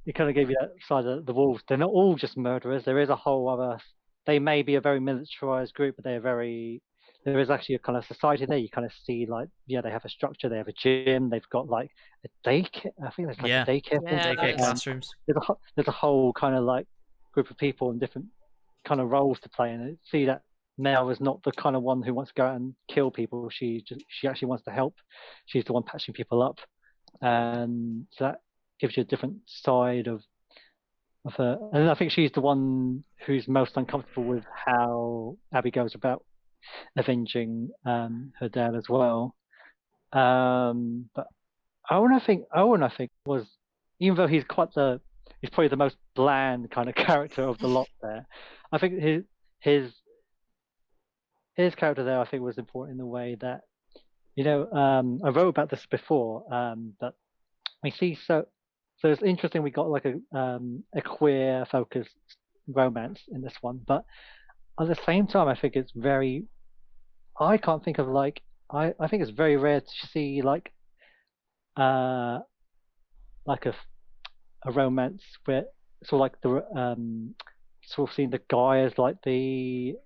It kind of gave you that side of the wolves. They're not all just murderers. There is a whole other. They may be a very militarized group, but they're very. There is actually a kind of society there. You kind of see like, yeah, they have a structure. They have a gym. They've got like a daycare. I think there's like Yeah. a daycare. Yeah, thing. Daycare is. classrooms. There's a whole kind of like group of people and different kind of roles to play. And see that Mel is not the kind of one who wants to go out and kill people. She actually wants to help. She's the one patching people up, and so that gives you a different side of her. And I think she's the one who's most uncomfortable with how Abby goes about avenging her dad as well. But Owen, I think was, even though he's probably the most bland kind of character of the lot there. I think his character there, I think, was important in the way that, I wrote about this before, but we see so it's interesting we got like a queer focused romance in this one, but at the same time I think it's very, I can't think of like, I think it's very rare to see like a romance where sort of like the sort of seeing the guy as like the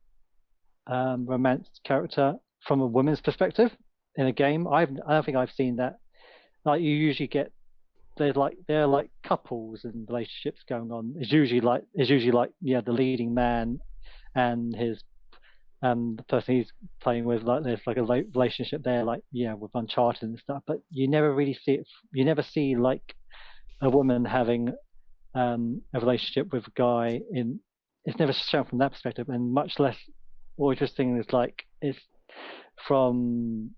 romance character from a woman's perspective in a game. I don't think I've seen that. Like you usually get, there are like couples and relationships going on. It's usually like the leading man and his the person he's playing with, like there's like a relationship there, like with Uncharted and stuff. But you never really see it. You never see like a woman having a relationship with a guy in. It's never shown from that perspective, and much less. More interesting is like it's from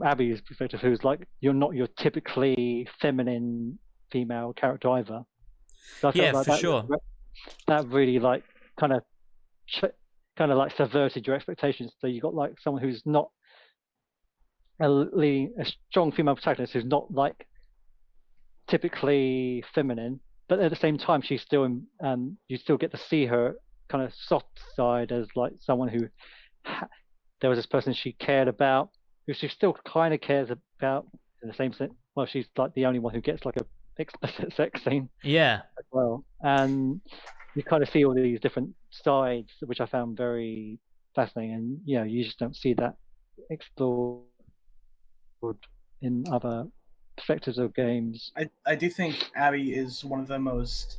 Abby's perspective, who's like, you're not your typically feminine female character either. So I felt like sure. That really like kind of like subverted your expectations. So you got like someone who's not a strong female protagonist, who's not like typically feminine, but at the same time she's still you still get to see her kind of soft side as like someone who there was this person she cared about, who she still kind of cares about in the same sense. Well, she's like the only one who gets like a explicit sex scene. Yeah. As well, and you kind of see all these different sides, which I found very fascinating. And you just don't see that explored in other perspectives of games. I do think Abby is one of the most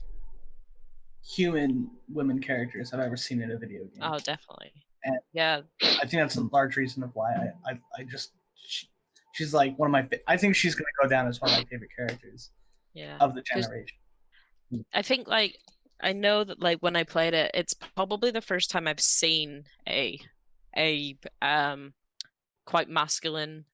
human women characters I've ever seen in a video game. Oh, definitely. And yeah, I think that's a large reason of why she's like one of my. I think she's gonna go down as one of my favorite characters. Yeah. Of the generation. I think like I know that like when I played it, it's probably the first time I've seen a quite masculine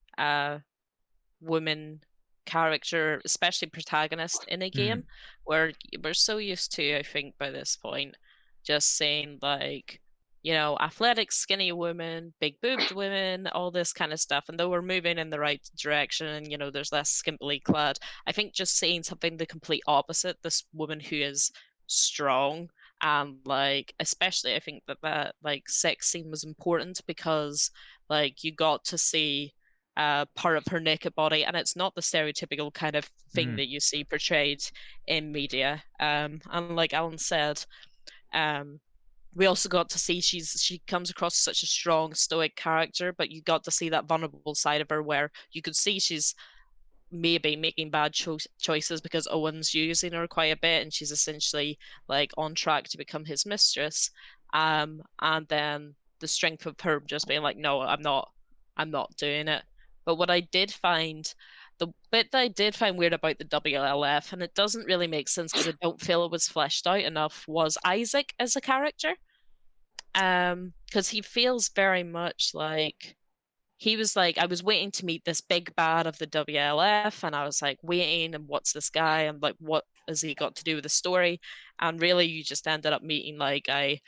woman character, especially protagonist in a game, where we're so used to, I think by this point, just saying like, athletic, skinny women, big boobed women, all this kind of stuff. And though we're moving in the right direction and, there's less skimpily clad, I think just seeing something the complete opposite, this woman who is strong, and like, especially I think that like sex scene was important because like you got to see part of her naked body, and it's not the stereotypical kind of thing that you see portrayed in media. And like Alan said, we also got to see she comes across as such a strong, stoic character, but you got to see that vulnerable side of her where you could see she's maybe making bad choices because Owen's using her quite a bit, and she's essentially like on track to become his mistress. And then the strength of her just being like, no, I'm not doing it. But what I did find, the bit that I did find weird about the WLF, and it doesn't really make sense because I don't feel it was fleshed out enough, was Isaac as a character. Because he feels very much like, he was like, I was waiting to meet this big bad of the WLF, and I was like waiting, and what's this guy, and like, what has he got to do with the story? And really, you just ended up meeting like a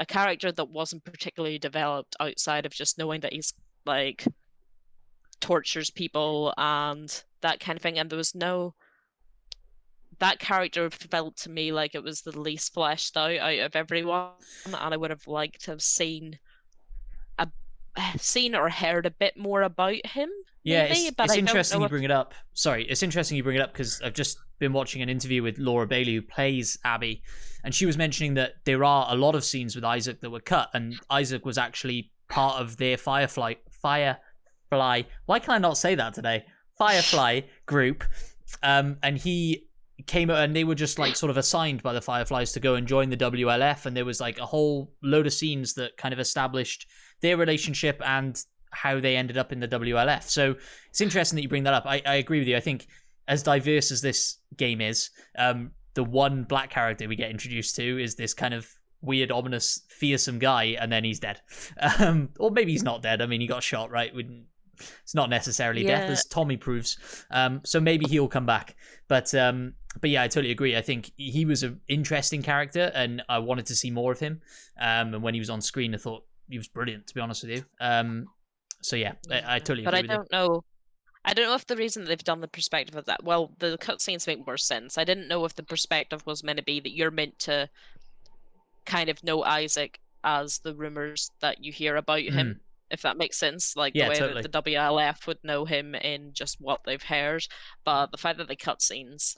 character that wasn't particularly developed outside of just knowing that he's like tortures people and that kind of thing. And there was no, that character felt to me like it was the least fleshed out of everyone, and I would have liked to have seen or heard a bit more about him. Yeah, maybe, it's interesting you bring it up. Sorry, it's interesting you bring it up because I've just been watching an interview with Laura Bailey, who plays Abby, and she was mentioning that there are a lot of scenes with Isaac that were cut, and Isaac was actually part of their Firefly. Why can I not say that today? Firefly group, and he came out, and they were just like sort of assigned by the Fireflies to go and join the WLF, and there was like a whole load of scenes that kind of established their relationship and how they ended up in the WLF. So it's interesting that you bring that up. I agree with you. I think as diverse as this game is, the one black character we get introduced to is this kind of weird, ominous, fearsome guy, and then he's dead. Or maybe he's not dead. I mean, he got shot, right? It's not necessarily death, as Tommy proves. So maybe he'll come back. But yeah, I totally agree. I think he was an interesting character, and I wanted to see more of him. And when he was on screen, I thought he was brilliant, to be honest with you. So yeah, I totally agree. But I don't know. I don't know if the reason they've done the perspective of that. Well, the cutscenes make more sense. I didn't know if the perspective was meant to be that you're meant to kind of know Isaac as the rumors that you hear about him, if that makes sense. Like the way that the WLF would know him in just what they've heard. But the fact that they cut scenes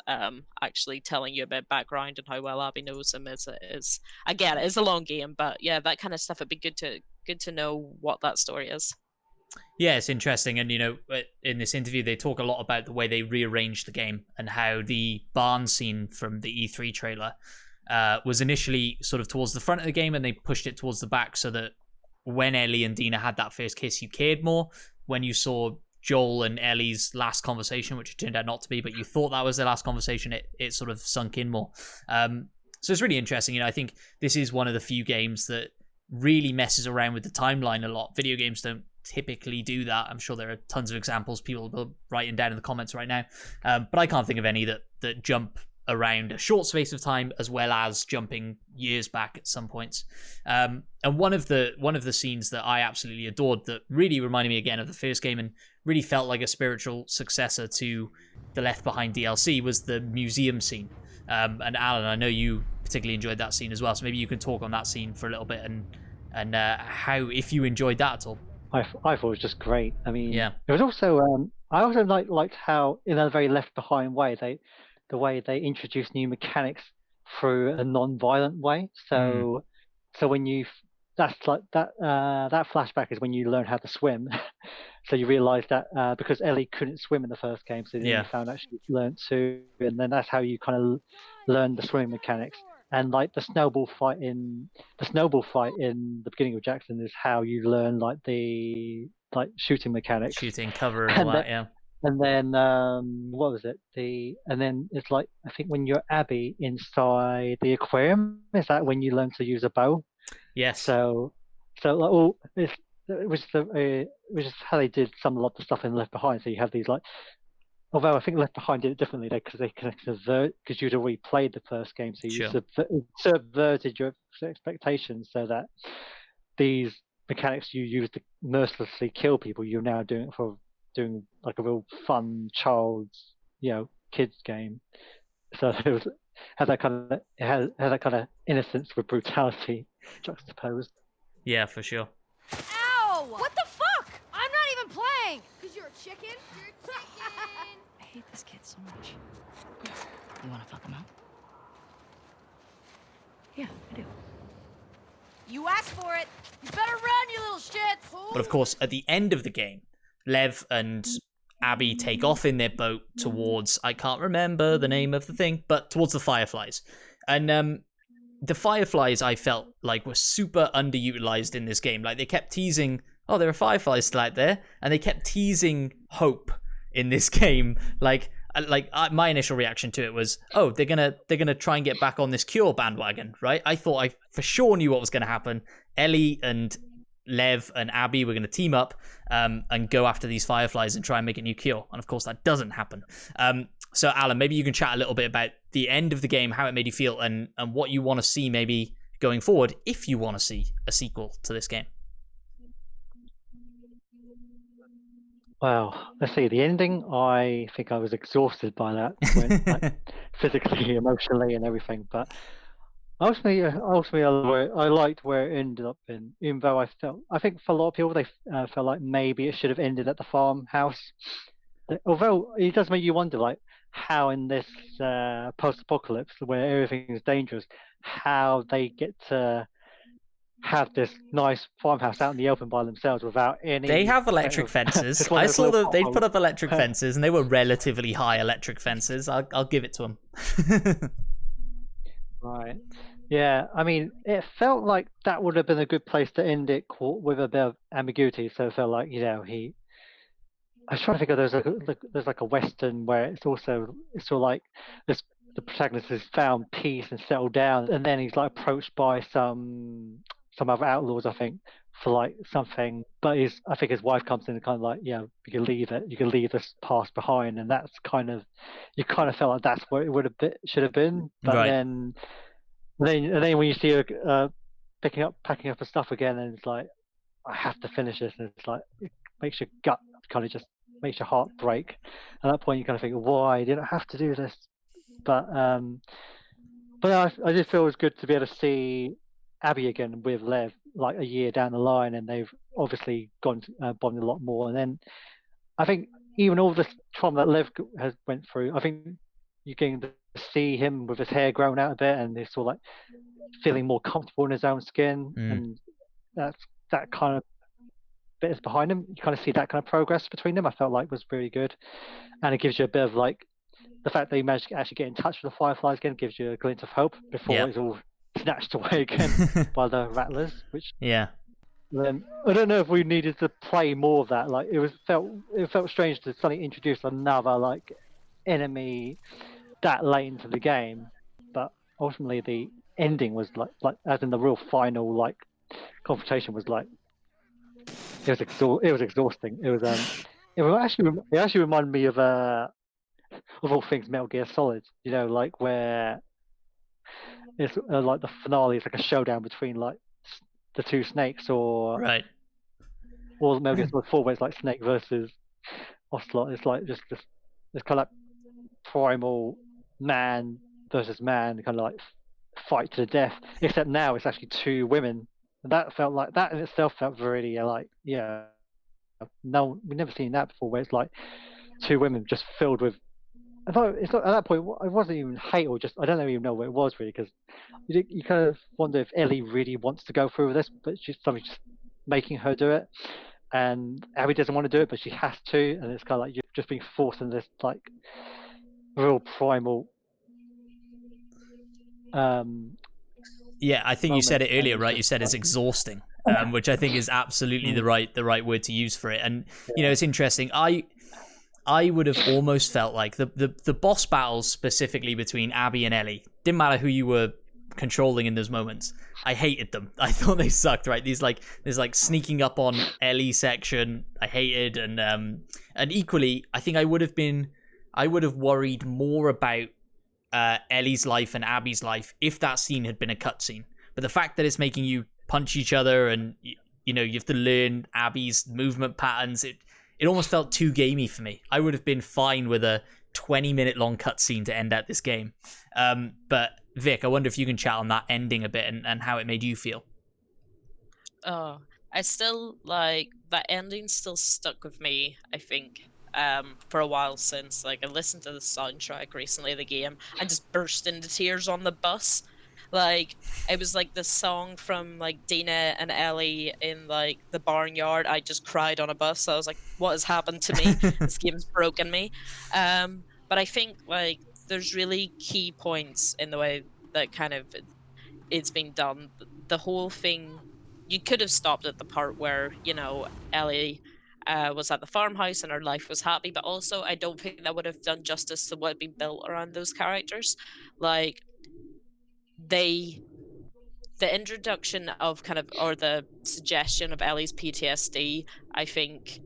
actually telling you a bit of background and how well Abby knows him is again, it is a long game, but yeah, that kind of stuff, it'd be good to know what that story is. Yeah, it's interesting. And, you know, in this interview, they talk a lot about the way they rearranged the game and how the barn scene from the E3 trailer was initially sort of towards the front of the game, and they pushed it towards the back so that when Ellie and Dina had that first kiss, you cared more. When you saw Joel and Ellie's last conversation, which it turned out not to be, but you thought that was their last conversation, it sort of sunk in more. So it's really interesting. You know, I think this is one of the few games that really messes around with the timeline a lot. Video games don't typically do that. I'm sure there are tons of examples people are writing down in the comments right now, but I can't think of any that jump around a short space of time as well as jumping years back at some points. And one of the scenes that I absolutely adored, that really reminded me again of the first game and really felt like a spiritual successor to the Left Behind DLC, was the museum scene. And Alan, I know you particularly enjoyed that scene as well, so maybe you can talk on that scene for a little bit and how, if you enjoyed that at all. I thought it was just great. I mean, yeah. It was also I also liked how, in a very Left Behind way, the way they introduced new mechanics through a non-violent way. So when that flashback is when you learn how to swim. So you realise that because Ellie couldn't swim in the first game, so then you found out she learned to, and then that's how you kind of learn the swimming mechanics. And like the snowball fight in the beginning of Jackson is how you learn the shooting mechanics, shooting cover and all that, yeah. And then what was it? And then it's like, I think when you're Abby inside the aquarium, is that when you learn to use a bow? Yes. So like it was just how they did a lot of the stuff in Left Behind. So you have these although I think Left Behind did it differently because they can subvert, because you'd already played the first game, so you subverted your expectations, so that these mechanics you used to mercilessly kill people, you're now doing like a real fun child's, kids game. So it had that kind of innocence with brutality juxtaposed. Yeah, for sure. Ow! What the fuck? I'm not even playing! Because you're a chicken? You're a chicken! I hate this kid so much. You want to fuck him up? Yeah, I do. You asked for it! You better run, you little shits! But of course, at the end of the game, Lev and Abby take off in their boat towards, I can't remember the name of the thing, but towards the Fireflies. And the Fireflies, I felt like, were super underutilized in this game. Like, they kept teasing, oh, there are Fireflies still out there, and they kept teasing hope in this game. My initial reaction to it was, oh, they're gonna try and get back on this Cure bandwagon, right? I thought I for sure knew what was gonna happen. Ellie and Lev and Abby were gonna team up and go after these Fireflies and try and make a new Cure, and of course that doesn't happen. So Alan, maybe you can chat a little bit about the end of the game, how it made you feel, and what you want to see maybe going forward, if you want to see a sequel to this game. Well, let's see. The ending, I think I was exhausted by that, like, physically, emotionally, and everything. But ultimately, I liked where it ended up in. Even though I think for a lot of people, they felt like maybe it should have ended at the farmhouse. Although it does make you wonder, like, how in this post-apocalypse, where everything is dangerous, how they get to have this nice farmhouse out in the open by themselves without any... They have electric fences. I saw them. They put up electric fences, and they were relatively high electric fences. I'll give it to them. Right. Yeah, I mean, it felt like that would have been a good place to end it with a bit of ambiguity. So it felt like, I was trying to think of there's like a Western where it's sort of like this, the protagonist has found peace and settled down, and then he's like approached by some other outlaws, I think, for like something. But I think his wife comes in and kind of like, you can leave this past behind, and that's you kind of felt like that's where it should have been. But right. then when you see her packing up her stuff again, and it's like, I have to finish this, and it's like, it makes your gut kind of just makes your heart break. At that point, you kind of think, why did I have to do this? But I just feel it was good to be able to see Abby again with Lev, like a year down the line, and they've obviously bonded a lot more. And then I think even all this trauma that Lev has went through, I think you're getting to see him with his hair grown out a bit, and he's sort of like feeling more comfortable in his own skin, and that kind of bit is behind him. You kind of see that kind of progress between them. I felt like was really good, and it gives you a bit of like the fact that he managed to actually get in touch with the Fireflies again gives you a glint of hope before it's all snatched away again by the Rattlers. Which I don't know if we needed to play more of that. Like it felt strange to suddenly introduce another like enemy that late into the game, but ultimately the ending was like as in the real final like confrontation was like it was exhausting. It actually reminded me of all things Metal Gear Solid, like where it's like the finale is like a showdown between like the two snakes, or Metal Gear Solid 4 where it's like Snake versus Ocelot. It's like just this kind of like primal man versus man kind of like fight to the death, except now it's actually two women. And that felt like that in itself felt really like no, we've never seen that before, where it's like two women just filled with. I thought it's not, at that point it wasn't even hate, or just I don't even know what it was really, because you kind of wonder if Ellie really wants to go through with this, but somebody's just making her do it, and Abby doesn't want to do it, but she has to, and it's kind of like you're just being forced into this like real primal. I think you said it earlier, right? You said it's exhausting, which I think is absolutely the right word to use for it. And it's interesting. I would have almost felt like the boss battles specifically between Abby and Ellie, didn't matter who you were controlling in those moments. I hated them. I thought they sucked. Right? There's like sneaking up on Ellie section. I hated, and equally, I think I would have worried more about Ellie's life and Abby's life if that scene had been a cutscene. But the fact that it's making you punch each other and you have to learn Abby's movement patterns, it almost felt too gamey for me. I would have been fine with a 20-minute long cutscene to end out this game. But Vic, I wonder if you can chat on that ending a bit and how it made you feel. Oh, I still like that ending. Still stuck with me, I think. For a while since, like, I listened to the soundtrack recently of the game and just burst into tears on the bus. Like, it was like the song from like Dina and Ellie in like the barnyard. I just cried on a bus. I was like, what has happened to me? This game's broken me. But I think like there's really key points in the way that kind of it's been done. The whole thing, you could have stopped at the part where, you know, Ellie was at the farmhouse and her life was happy, but also I don't think that would have done justice to what had been built around those characters. Like, the introduction of kind of, or the suggestion of Ellie's PTSD, I think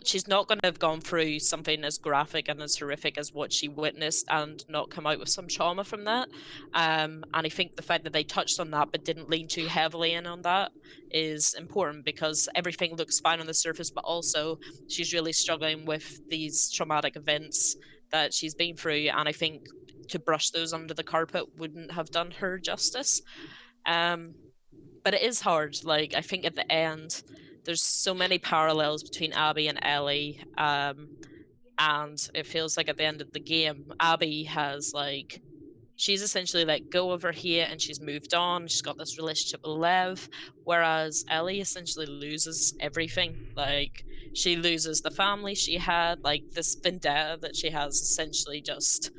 she's not going to have gone through something as graphic and as horrific as what she witnessed and not come out with some trauma from that. And I think the fact that they touched on that but didn't lean too heavily in on that is important, because everything looks fine on the surface, but also she's really struggling with these traumatic events that she's been through. And I think to brush those under the carpet wouldn't have done her justice. But it is hard. Like, I think at the end, there's so many parallels between Abby and Ellie, and it feels like at the end of the game, Abby has, like, she's essentially let go of her hate and she's moved on. She's got this relationship with Lev, whereas Ellie essentially loses everything. Like, she loses the family she had, like, this vendetta that she has essentially just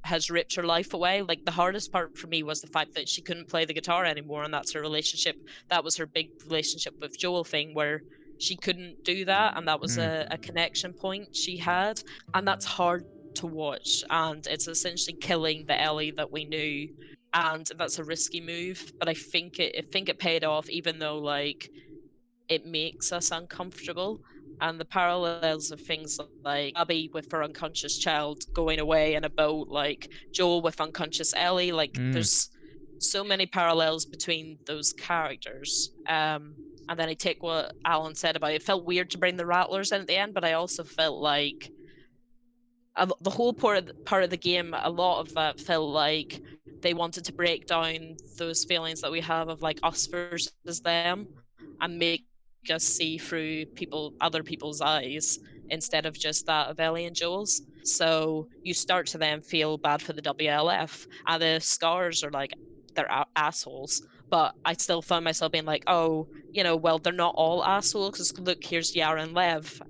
has ripped her life away. Like, the hardest part for me was the fact that she couldn't play the guitar anymore, and that's her relationship. That was her big relationship with Joel thing, where she couldn't do that, and that was a connection point she had, and that's hard to watch, and it's essentially killing the Ellie that we knew, and that's a risky move. But I think it paid off, even though, like, it makes us uncomfortable. And the parallels of things like Abby with her unconscious child going away in a boat, like Joel with unconscious Ellie, like there's so many parallels between those characters. And then I take what Alan said about it felt weird to bring the Rattlers in at the end, but I also felt like the whole part of the game, a lot of that felt like they wanted to break down those feelings that we have of, like, us versus them, and make us see through other people's eyes instead of just that of Ellie and Joel's. So you start to then feel bad for the WLF, and the Scars are like, they're assholes. But I still found myself being like, oh, you know, well, they're not all assholes, because look, here's Yara and Lev.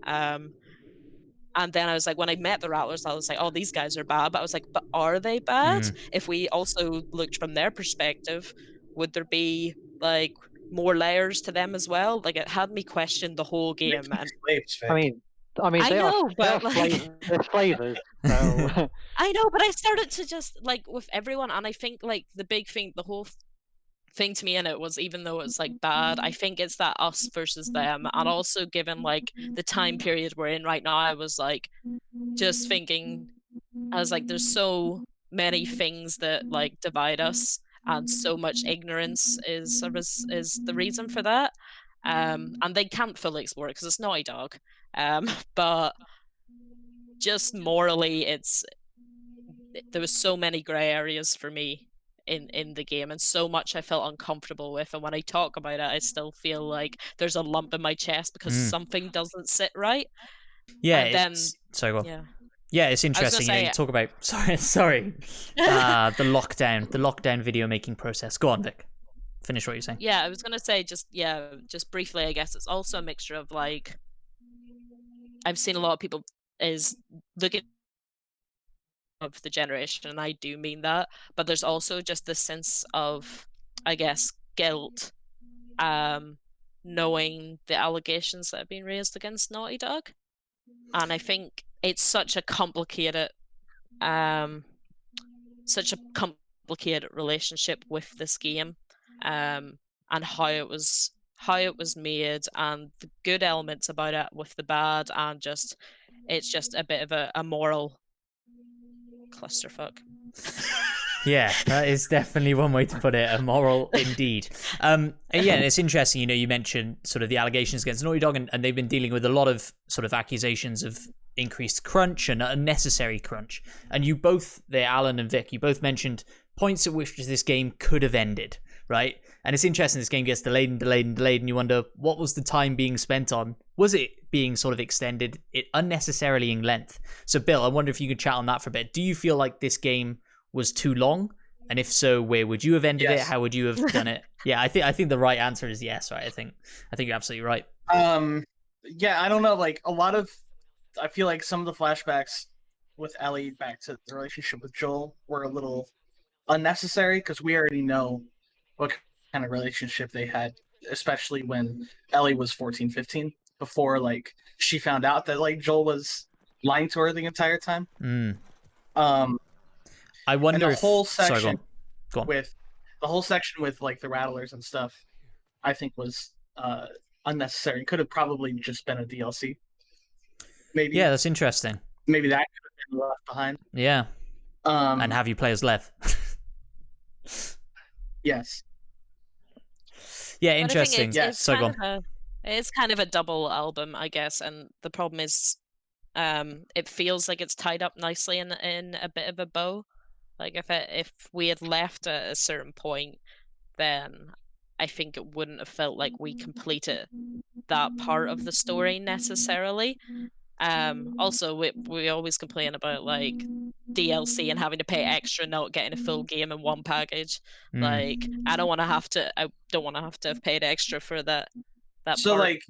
And then I was like, when I met the Rattlers, I was like, oh, these guys are bad. But I was like, but are they bad? If we also looked from their perspective, would there be, like, more layers to them as well? Like, it had me question the whole game. And I mean, they know, are like, they're flavors. So. I know, but I started to just, like, with everyone, and I think, like, the big thing, the whole thing to me in it was, even though it's, like, bad, I think it's that us versus them. And also, given, like, the time period we're in right now, I was, like, just thinking, I was like, there's so many things that, like, divide us, and so much ignorance is the reason for that. And they can't fully explore it because it's Naughty Dog. But just morally, there was so many grey areas for me in the game, and so much I felt uncomfortable with. And when I talk about it, I still feel like there's a lump in my chest because something doesn't sit right. Yeah, and then sorry, go on. Yeah. Yeah, it's interesting. You know, you talk about sorry, the lockdown video making process. Go on, Vic. Finish what you're saying. Yeah, I was gonna say just briefly. I guess it's also a mixture of, like, I've seen a lot of people is looking of the generation, and I do mean that, but there's also just this sense of, I guess, guilt, knowing the allegations that have been raised against Naughty Dog, and I think it's such a complicated relationship with this game, and how it was made, and the good elements about it with the bad, and it's just a bit of a moral clusterfuck. Yeah, that is definitely one way to put it. A moral indeed. And yeah, and it's interesting, you know, you mentioned sort of the allegations against Naughty Dog, and they've been dealing with a lot of sort of accusations of increased crunch and unnecessary crunch. And you both there, Alan and Vic, you both mentioned points at which this game could have ended, right? And it's interesting, this game gets delayed, and you wonder, what was the time being spent on? Was it being sort of extended unnecessarily in length? So Bill, I wonder if you could chat on that for a bit. Do you feel like this game was too long? And if so, where would you have ended it? How would you have done it? Yeah, I think the right answer is yes, right? I think you're absolutely right. Yeah, I don't know, like, I feel like some of the flashbacks with Ellie back to the relationship with Joel were a little unnecessary because we already know what kind of relationship they had, especially when Ellie was 14, 15, before like she found out that like Joel was lying to her the entire time. I And wonder the if whole sorry, section go on. with like the rattlers and stuff, I think was unnecessary. Could have probably just been a DLC. Maybe. Yeah, that's interesting. Maybe that could have been left behind. Yeah. And have you play as Lev? Yes. Yeah, But interesting. I think So it's kind of a double album, I guess, and the problem is it feels like it's tied up nicely in a bit of a bow. Like if we had left at a certain point, then I think it wouldn't have felt like we completed that part of the story necessarily. Also, we always complain about like DLC and having to pay extra, not getting a full game in one package. Like I don't want to have to have paid extra for that. So part. like,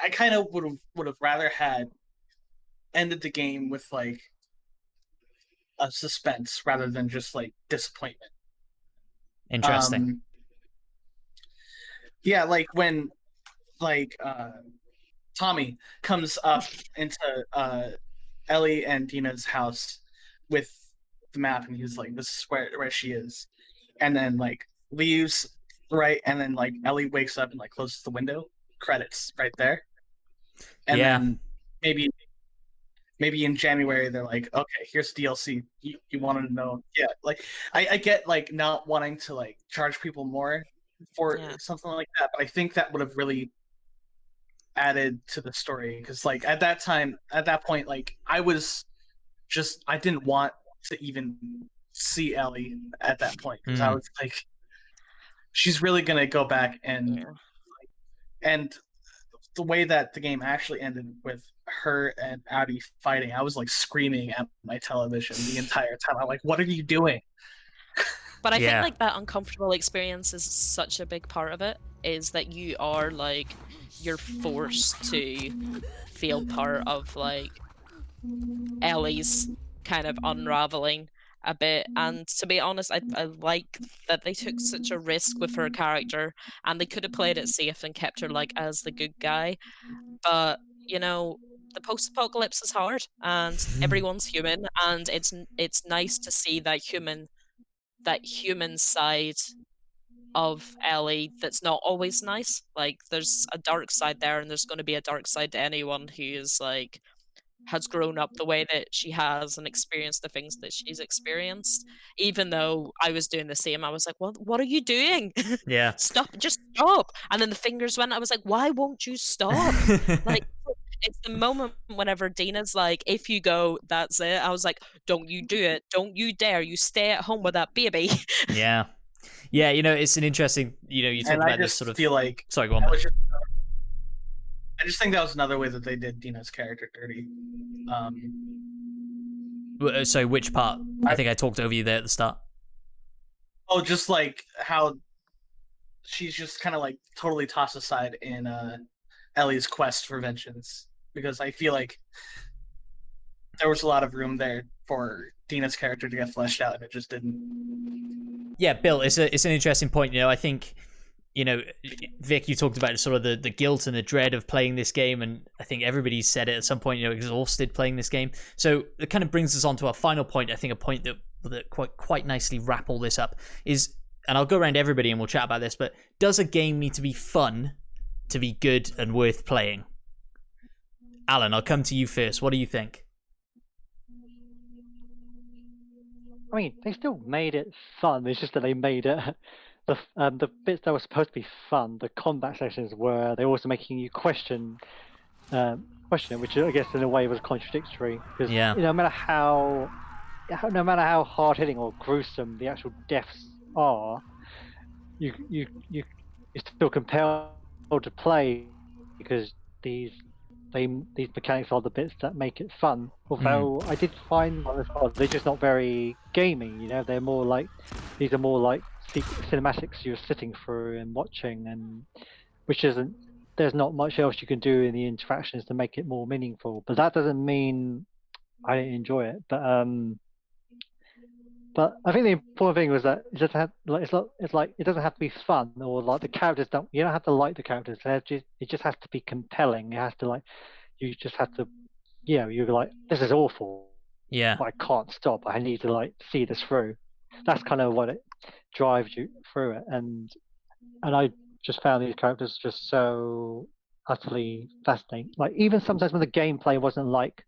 I kind of would have rather had ended the game with like a suspense rather than just like disappointment. interesting. Yeah, like when like Tommy comes up into Ellie and Dina's house with the map, and he's like, "This is where she is," and then like leaves, right, and then like Ellie wakes up and like closes the window. Credits right there, and then maybe in January they're like, "Okay, here's DLC. You wanted to know?" Yeah, like I get like not wanting to like charge people more for something like that, but I think that would have really added to the story because like at that point like I didn't want to even see Ellie at that point because I was like, she's really gonna go back and the way that the game actually ended with her and Abby fighting, I was like screaming at my television the entire time. I'm like, what are you doing? But I think like that uncomfortable experience is such a big part of it, is that you're forced to feel part of like Ellie's kind of unraveling a bit. And to be honest, I like that they took such a risk with her character, and they could have played it safe and kept her like as the good guy. But you know, the post-apocalypse is hard, and everyone's human, and it's nice to see that human side of Ellie that's not always nice. Like there's a dark side there, and there's going to be a dark side to anyone who is like has grown up the way that she has and experienced the things that she's experienced. Even though I was doing the same, I was like, what are you doing? Yeah. Just stop. And then the fingers went, I was like, why won't you stop? Like it's the moment whenever Dina's like, if you go, that's it. I was like, don't you do it. Don't you dare. You stay at home with that baby. Yeah. Yeah, you know, it's an interesting, you talk about this sort of... feel like... Sorry, go on. I just think that was another way that they did Dina's character dirty. So which part? I think I talked over you there at the start. Oh, just like how she's just kind of like totally tossed aside in Ellie's quest for vengeance. Because I feel like there was a lot of room there for Dina's character to get fleshed out, and it just didn't. Yeah, Bill, it's an interesting point. You know, I think, Vic, you talked about sort of the guilt and the dread of playing this game, and I think everybody's said it at some point, exhausted playing this game. So it kind of brings us on to our final point. I think a point that quite nicely wrap all this up is, and I'll go around everybody and we'll chat about this, but does a game need to be fun to be good and worth playing? Alan, I'll come to you first. What do you think? I mean, they still made it fun. It's just that they made it the bits that were supposed to be fun. The combat sessions were they're also making you question it, which I guess in a way was contradictory. Because no matter how hard hitting or gruesome the actual deaths are, you're still compelled to play because these mechanics are the bits that make it fun. Although I did find they're just not very gamey. They're more like these are more like cinematics you're sitting through and watching, and there's not much else you can do in the interactions to make it more meaningful. But that doesn't mean I didn't enjoy it. But But I think the important thing was that it just had like it's like it doesn't have to be fun or like the characters don't. You don't have to like the characters. It just has to be compelling. It has to like you just have to. You're like, this is awful. Yeah. But I can't stop. I need to like see this through. That's kind of what it drives you through it. And I just found these characters just so utterly fascinating. Like even sometimes when the gameplay wasn't like,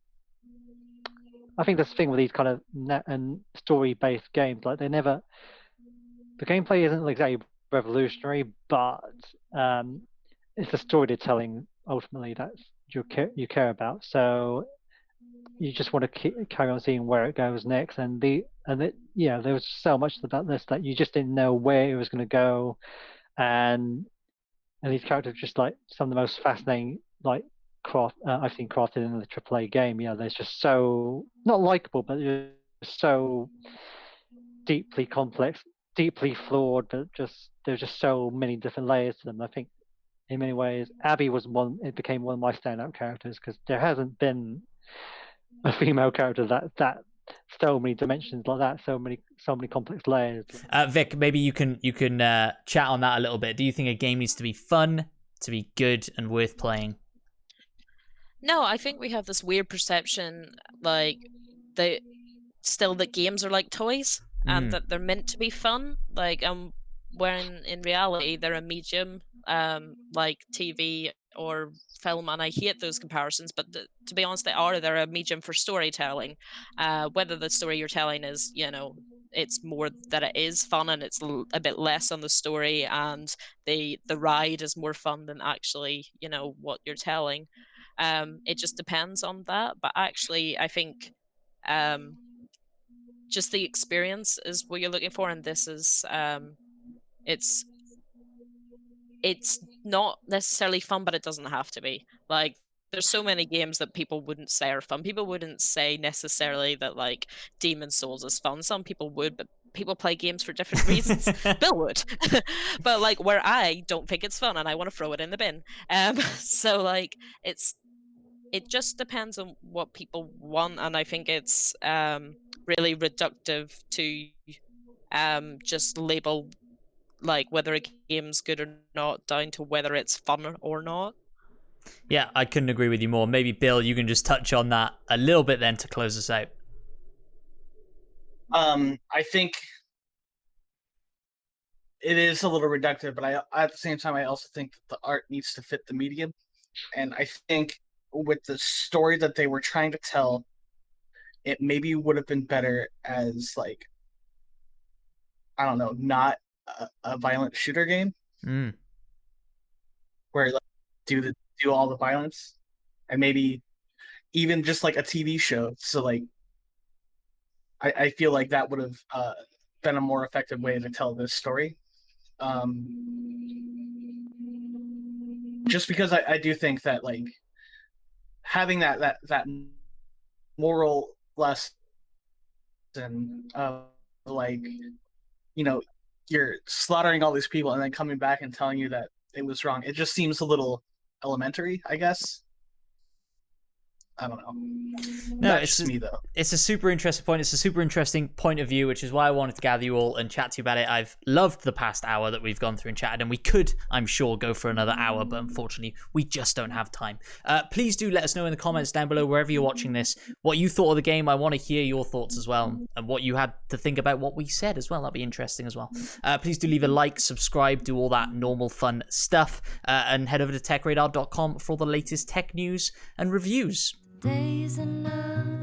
I think this thing with these kind of net and story-based games, like the gameplay isn't exactly revolutionary, but it's the story they're telling ultimately that you care about. So you just want to carry on seeing where it goes next. And there was so much about this that you just didn't know where it was going to go, and these characters are just like some of the most fascinating like I've seen crafted in the AAA game. They're just so not likable, but they're so deeply complex, deeply flawed, but there's just so many different layers to them. I think in many ways Abby it became one of my standout characters because there hasn't been a female character that so many dimensions like that, so many complex layers. Vic, maybe you can chat on that a little bit. Do you think a game needs to be fun, to be good and worth playing? No, I think we have this weird perception, like that games are like toys and that they're meant to be fun, like when in reality they're a medium, like TV or film, and I hate those comparisons, but to be honest, they're a medium for storytelling. Whether the story you're telling is, it's more that it is fun and it's a bit less on the story, and the ride is more fun than actually, what you're telling. It just depends on that. But actually, I think just the experience is what you're looking for, and this is it's not necessarily fun, but it doesn't have to be. Like, there's so many games that people wouldn't say are fun. People wouldn't say necessarily that like Demon's Souls is fun. Some people would, but people play games for different reasons. Bill would. But like where I don't think it's fun and I want to throw it in the bin. So like it just depends on what people want, and I think it's really reductive to just label like whether a game's good or not down to whether it's fun or not. Yeah, I couldn't agree with you more. Maybe Bill, you can just touch on that a little bit then to close us out. I think it is a little reductive, but at the same time I also think that the art needs to fit the medium, and I think with the story that they were trying to tell, it maybe would have been better as like, I don't know, not a violent shooter game where like do all the violence, and maybe even just like a TV show. So like I feel like that would have been a more effective way to tell this story. Just because I do think that like having that moral lesson of like, you're slaughtering all these people and then coming back and telling you that it was wrong, it just seems a little elementary, I guess. I don't know. No, That's just me though. It's a super interesting point. It's a super interesting point of view, which is why I wanted to gather you all and chat to you about it. I've loved the past hour that we've gone through and chatted, and we could, I'm sure, go for another hour, but unfortunately, we just don't have time. Please do let us know in the comments down below, wherever you're watching this, what you thought of the game. I want to hear your thoughts as well, and what you had to think about what we said as well. That'd be interesting as well. Please do leave a like, subscribe, do all that normal fun stuff, and head over to techradar.com for all the latest tech news and reviews. Days and nights.